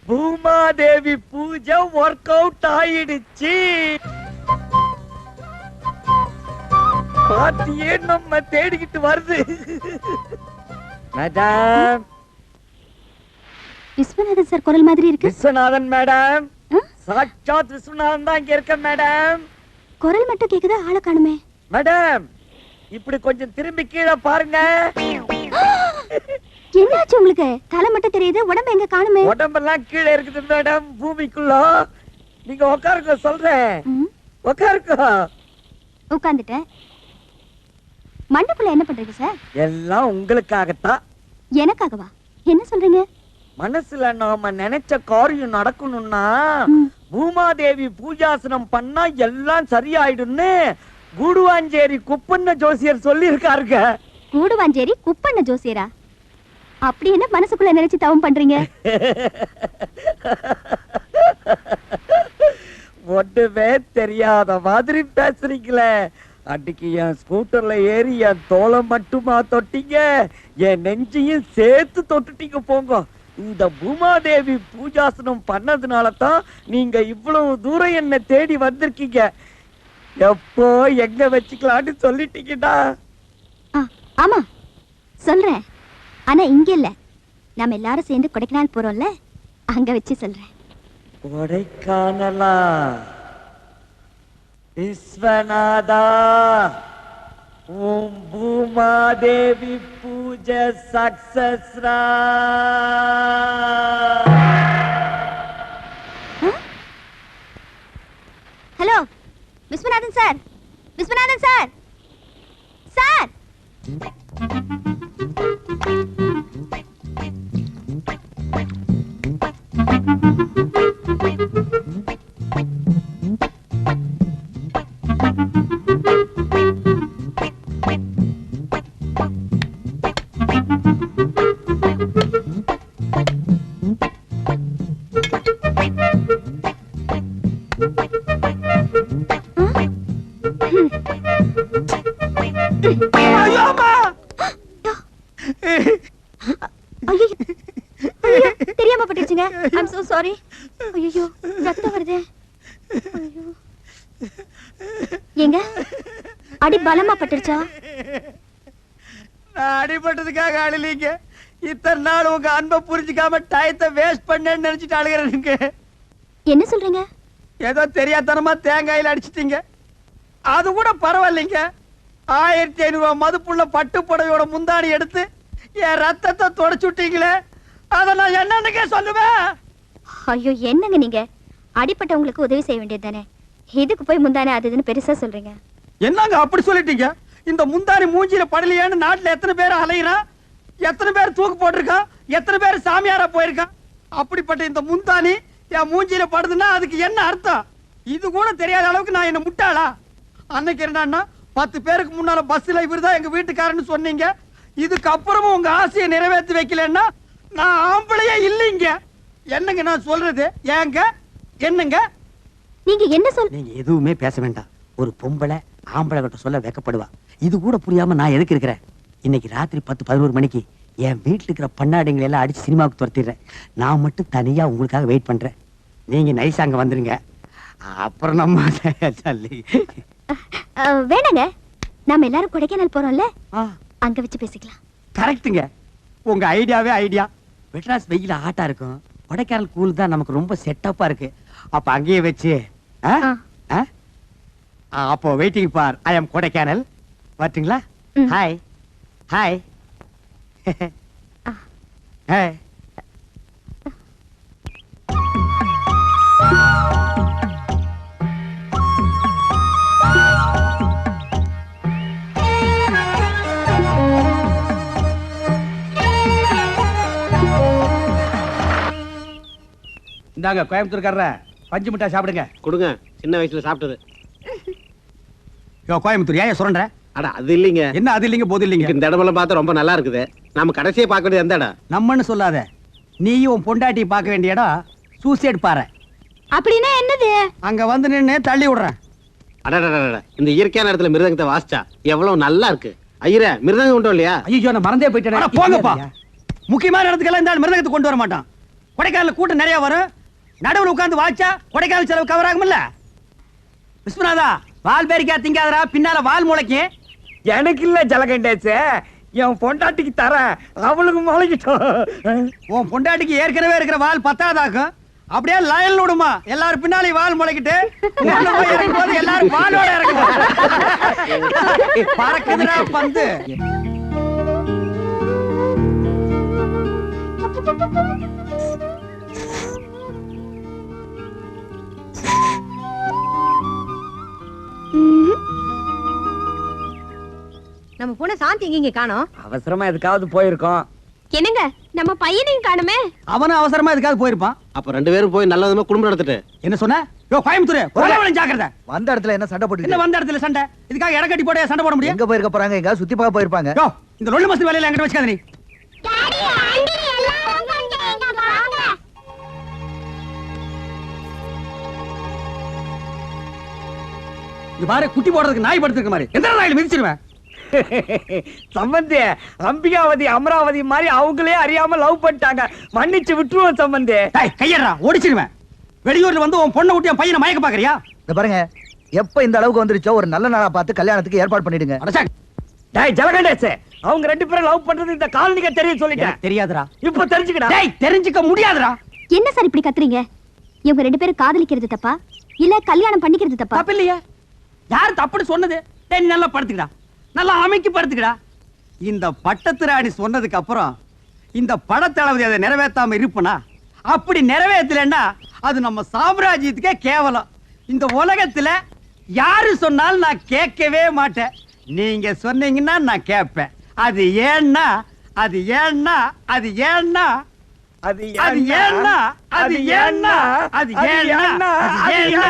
I: பூமாதேவி பூஜை ஒர்க் அவுட் ஆயிடுச்சு. பாத்தியே நம்ம தேடிக்கிட்டு வருது. மேடம்,
H: விஸ்வநாதன் சார் குரல் மாதிரி இருக்கு.
I: விஸ்வநாதன் மேடம், சாட்சாத் விஸ்வநாதன் தான் இங்க இருக்க மேடம்.
H: குரல் மட்டும் கேக்குதா, ஆளை காணுமே.
I: மேடம், இப்படி கொஞ்சம் திரும்பி கீழே பாருங்க.
H: என்னாச்சு உங்களுக்கு? தலை மட்டும் தெரியுது, உடம்பு எங்க காணுமே?
I: உடம்பெல்லாம் கீழே இருக்குது மேடம், பூமிக்குள்ள. நீங்க உட்காருங்க, சொல்றேன். உட்காருங்க.
H: உட்கார்ந்துட்டேன். மண்டபத்துல என்ன பண்றீங்க சார்?
I: எல்லாம் உங்களுக்காகத்தான்.
H: எனக்காகவா? என்ன சொல்றீங்க?
I: மனசுல நாம நினைச்ச காரியம் நடக்கணும்னா பூமாதேவி பூஜாசனம் பண்ணா எல்லாம் சரியாயிடும்னு கூடுவாஞ்சேரி குப்பண்ண ஜோசியர் சொல்லி இருக்காருங்க.
H: கூடுவாஞ்சேரி குப்பண்ண ஜோசியரா? அப்படி என்ன மனசுக்குள்ள நினைச்சு தவம் பண்றீங்க?
I: ஒண்ணுமே தெரியாத மாதிரி பேசுறீங்களே. அன்னைக்கு என் ஸ்கூட்டர்ல ஏறி என் தோலை மட்டுமா தொட்டீங்க, என் நெஞ்சையும் சேர்த்து தொட்டுட்டீங்க. போங்க. இந்த பூமாதேவி பூஜாசனம் பண்ணதுனால தான் நீங்க இவ்வளவு தூரம் என்ன தேடி வந்திருக்கீங்க. எப்போ எங்க வச்சுக்கலான்னு சொல்லிட்டீங்கடா.
H: ஆமா சொல்றேன், ஆனா இங்க இல்ல. நாம எல்லாரும் சேர்ந்து கொடைக்கானல் போறோம்ல, அங்க வச்சு சொல்றேன்.
I: கொடைக்கானலா? விஸ்வநாதா, ஓம் பூமாதேவி பூஜை சக்சஸ்ரா.
H: Hello Viswanathan sir, Viswanathan sir, sir. தெரியாம பட்டுச்சுங்க. I'm so sorry. ஐயோ, ரத்தம் வருதே. ஐயோ, எங்க அடி பலமா பட்டுருச்சா?
J: நான் அடிபட்டதுக்காக அழலீங்க. இத்தனை நாள் உங்க அன்பை புரிஞ்சுக்காம டயத்தை வேஸ்ட் பண்ணேன்னு நினைச்சிட்டு அழுகிறேனுங்க.
H: என்ன சொல்றீங்க?
J: ஏதோ தெரியாதனமா தேங்காயில அடிச்சிட்டீங்க. அது கூட பரவாயில்லைங்க. 1500 ரூபாய் மதுப்புள்ள பட்டு புடவையோட முந்தாணி எடுத்து என் ரத்தத்தை தொடச்சு விட்டீங்களே, அத நான் என்னன்னுக்கே சொல்லுவேன்.
H: ஐயோ, என்னங்க நீங்க? அடிப்பட்டவங்களுக்கு உதவி செய்ய வேண்டியது தானே, இதுக்கு போய் முந்தானே அது இதுன்னு பெருசா சொல்றீங்க.
J: என்னங்க அப்படி சொல்லிட்டீங்க? இந்த முந்தாணி மூஞ்சில படலையான்னு நாட்டுல எத்தனை பேர் அலையிறான், எத்தனை பேர் தூக்கு போட்டிருக்கான், எத்தனை பேர் சாமியாரா போயிருக்கான். அப்படிப்பட்ட இந்த முந்தாணி என் மூஞ்சில படுதுன்னா அதுக்கு என்ன அர்த்தம்? இது கூட தெரியாத அளவுக்கு நான் என்ன முட்டாளா? அன்னைக்கு என்னன்னா 10 பேருக்கு முன்னால பஸ்ல இவர்தான் எங்க வீட்டுக்காரன்னு சொன்னீங்க. இதுக்கு அப்புறமும் உங்க ஆசையை நிறைவேற்றி வைக்கலன்னா நான் ஆம்பளையே இல்லைங்க. என்னங்க நான் சொல்றது? ஏங்க என்னங்க
H: நீங்க என்ன சொல்?
F: நீங்க எதுவுமே பேச வேண்டாம். ஒரு பொம்பளை ஆம்பளை கிட்ட சொல்ல வெக்கப்படுவா. இது கூட புரியாம நான் எதுக்கு இருக்கிறேன்? இன்னைக்கு ராத்திரி 10-11 மணிக்கு என் வீட்டுல இருக்கிற பண்ணாடிங்களை எல்லாம் அடிச்சு சினிமாவுக்கு துரத்திடுறேன். நான் மட்டும் தனியா உங்களுக்காக வெயிட் பண்றேன். நீங்க நைஸா அங்க வந்துருங்க. அப்புறம் நம்ம
H: வேணாங்க, நாம எல்லாரும் கொடைக்கானல் போறோம்ல, அங்க வச்சு பேசிக்கலாம்.
F: கரெக்ட்டுங்க. உங்க ஐடியாவே ஐடியா. மெட்ராஸ் வெயில ஆட்டா இருக்கும், கொடைக்கானல் கூல் தான் நமக்கு ரொம்ப செட்டப்பா இருக்கு. அப்ப அங்கேயே வச்சு அப்போ வெயிட்டிங் ஃபார் ஐ அம் கொடைக்கானல். வரட்டுங்களா? Hi hi hi.
J: இந்தாங்க கோயம்புத்தூர்காரர பஞ்சு மிட்டாய் சாப்பிடுங்க.
E: கொடுங்க, சின்ன வயசுல சாப்பிட்டது.
J: யோ கோயம்புத்தூர் ஏன் சொல்றேன்?
E: அட அது இல்லைங்க.
J: என்ன அது இல்லைங்க போது இல்லைங்க.
E: இந்த இடமெல்லாம் பார்த்தா ரொம்ப நல்லா இருக்குது. நம்ம கடைசியை பார்க்க வேண்டியது எந்த இடம்?
J: நம்மன்னு சொல்லாத, நீயும் உன் பொண்டாட்டி பார்க்க வேண்டிய இடம் சூசைட் பாறை.
H: அப்படின்னா என்னது?
J: அங்க வந்து நின்னு தள்ளி விடுறேன்.
E: அடடடட, இந்த இயற்கையான இடத்துல மிருதங்கத்தை வாசிச்சா எவ்வளவு நல்லா இருக்கு. ஐயரே, மிருதங்கம் உண்டோ இல்லையா?
J: ஐயோ நான் மறந்தே போயிட்டேன். போங்கப்பா, முக்கியமான இடத்துக்கெல்லாம் இந்த மிருதங்கத்தை கொண்டு வர மாட்டான். கொடைக்கானல கூட்டம் நிறைய வரும், நடுவில் உட்கார்ந்து வாச்சா கொடைக்கானல் செலவு கவர் ஆகும்ல. விஸ்வநாதா, வால் பேரிக்கா திங்காதரா, பின்னால வால் முளைக்கும்.
I: எனக்கு இல்ல ஜலகண்டேசே, என் பொண்டாட்டிக்கு தரேன், அவளுக்கு முளைக்கிட்டோம்.
J: உன் பொண்டாட்டிக்கு ஏற்கனவே இருக்கிற வால் பத்தாதாக்கும். அப்படியே லயல் விடுமா, எல்லாரும் பின்னாலே வால் முளைக்கிட்டு எல்லாரும் வாலோட இறக்கணும். பறக்குதுடா பந்து.
D: நம்ம பூனை சாந்தி எங்க காணோம்?
I: அவசரமா எதுக்காவது போயிருக்கோம்.
H: என்னங்க, நம்ம பையனையும் காணுமே.
J: அவனும் அவசரமா எதுக்காவது போயிருப்பான்.
E: அப்ப 2 பேரும் போய் நல்ல விதமா குடும்பம் நடத்திட்டு.
J: என்ன சொன்ன? யோ கோயம்புத்தூர், கொலவளம் ஜாக்கிரதை.
G: வந்த இடத்துல என்ன சண்டை போட்டு?
J: என்ன வந்த இடத்துல சண்டை? இதுக்காக இடக்கட்டி போட சண்டை போட முடியும்?
G: எங்க போயிருக்க போறாங்க? எங்க சுத்தி பார்க்க போயிருப்பாங்க.
J: யோ, இந்த லொள்ளு மஸ்து வேலையில என்கிட்ட வச்சுக்காத நீ. இது பாரு, குட்டி போடுறதுக்கு நாய் படுத்துக்க மாதிரி எந்த நாயில மிதிச்சிருவேன்.
I: சம்பந்தி, அம்பிகாவதி அமராவதி மாதிரி அவங்களே அறியாம லவ் பண்ணிட்டாங்க, மன்னிச்சு விட்டுருவோம் சம்பந்தி.
J: கையடா, ஓடிச்சிருவேன். வெளியூர்ல வந்து உன் பொண்ணை விட்டு என் பையனை மயக்க பாக்குறியா?
G: இந்த பாருங்க, எப்ப இந்த அளவுக்கு வந்துருச்சோ ஒரு நல்ல நாளா பார்த்து கல்யாணத்துக்கு ஏற்பாடு பண்ணிடுங்க.
I: டேய் ஜலகண்டேசே, அவங்க 2 பேரும் லவ் பண்றது இந்த காலனிக்கு தெரியும் சொல்லிட்டேன்.
J: தெரியாதுடா.
I: இப்ப தெரிஞ்சுக்கடா.
J: டேய், தெரிஞ்சுக்க முடியாதுடா.
H: என்ன சார் இப்படி கத்துறீங்க? இவங்க 2 பேரும் காதலிக்கிறது தப்பா இல்ல கல்யாணம் பண்ணிக்கிறது தப்பா?
J: தப்பு இல்லையா? யார் தப்புன்னு சொன்னது? டேய், நல்லா படுத்துக்கடா, நல்லா அமைக்கி படுத்துக்கடா. இந்த பட்டத்து ராணி சொன்னதுக்கு அப்புறம் இந்த படத்தளபதி அதை நிறைவேற்றாம இருப்பனா? அப்படி நிறைவேற்றலன்னா அது நம்ம சாம்ராஜ்யத்துக்கே கேவலம். இந்த உலகத்துல யாரு சொன்னாலும் நான் கேட்கவே மாட்டேன். நீங்க சொன்னீங்கன்னா நான் கேட்பேன். அது ஏன்னா அது ஏன்னா அது ஏன்னா அது ஏன்னா அது ஏன்னா அது ஏன்னா அது ஏன்னா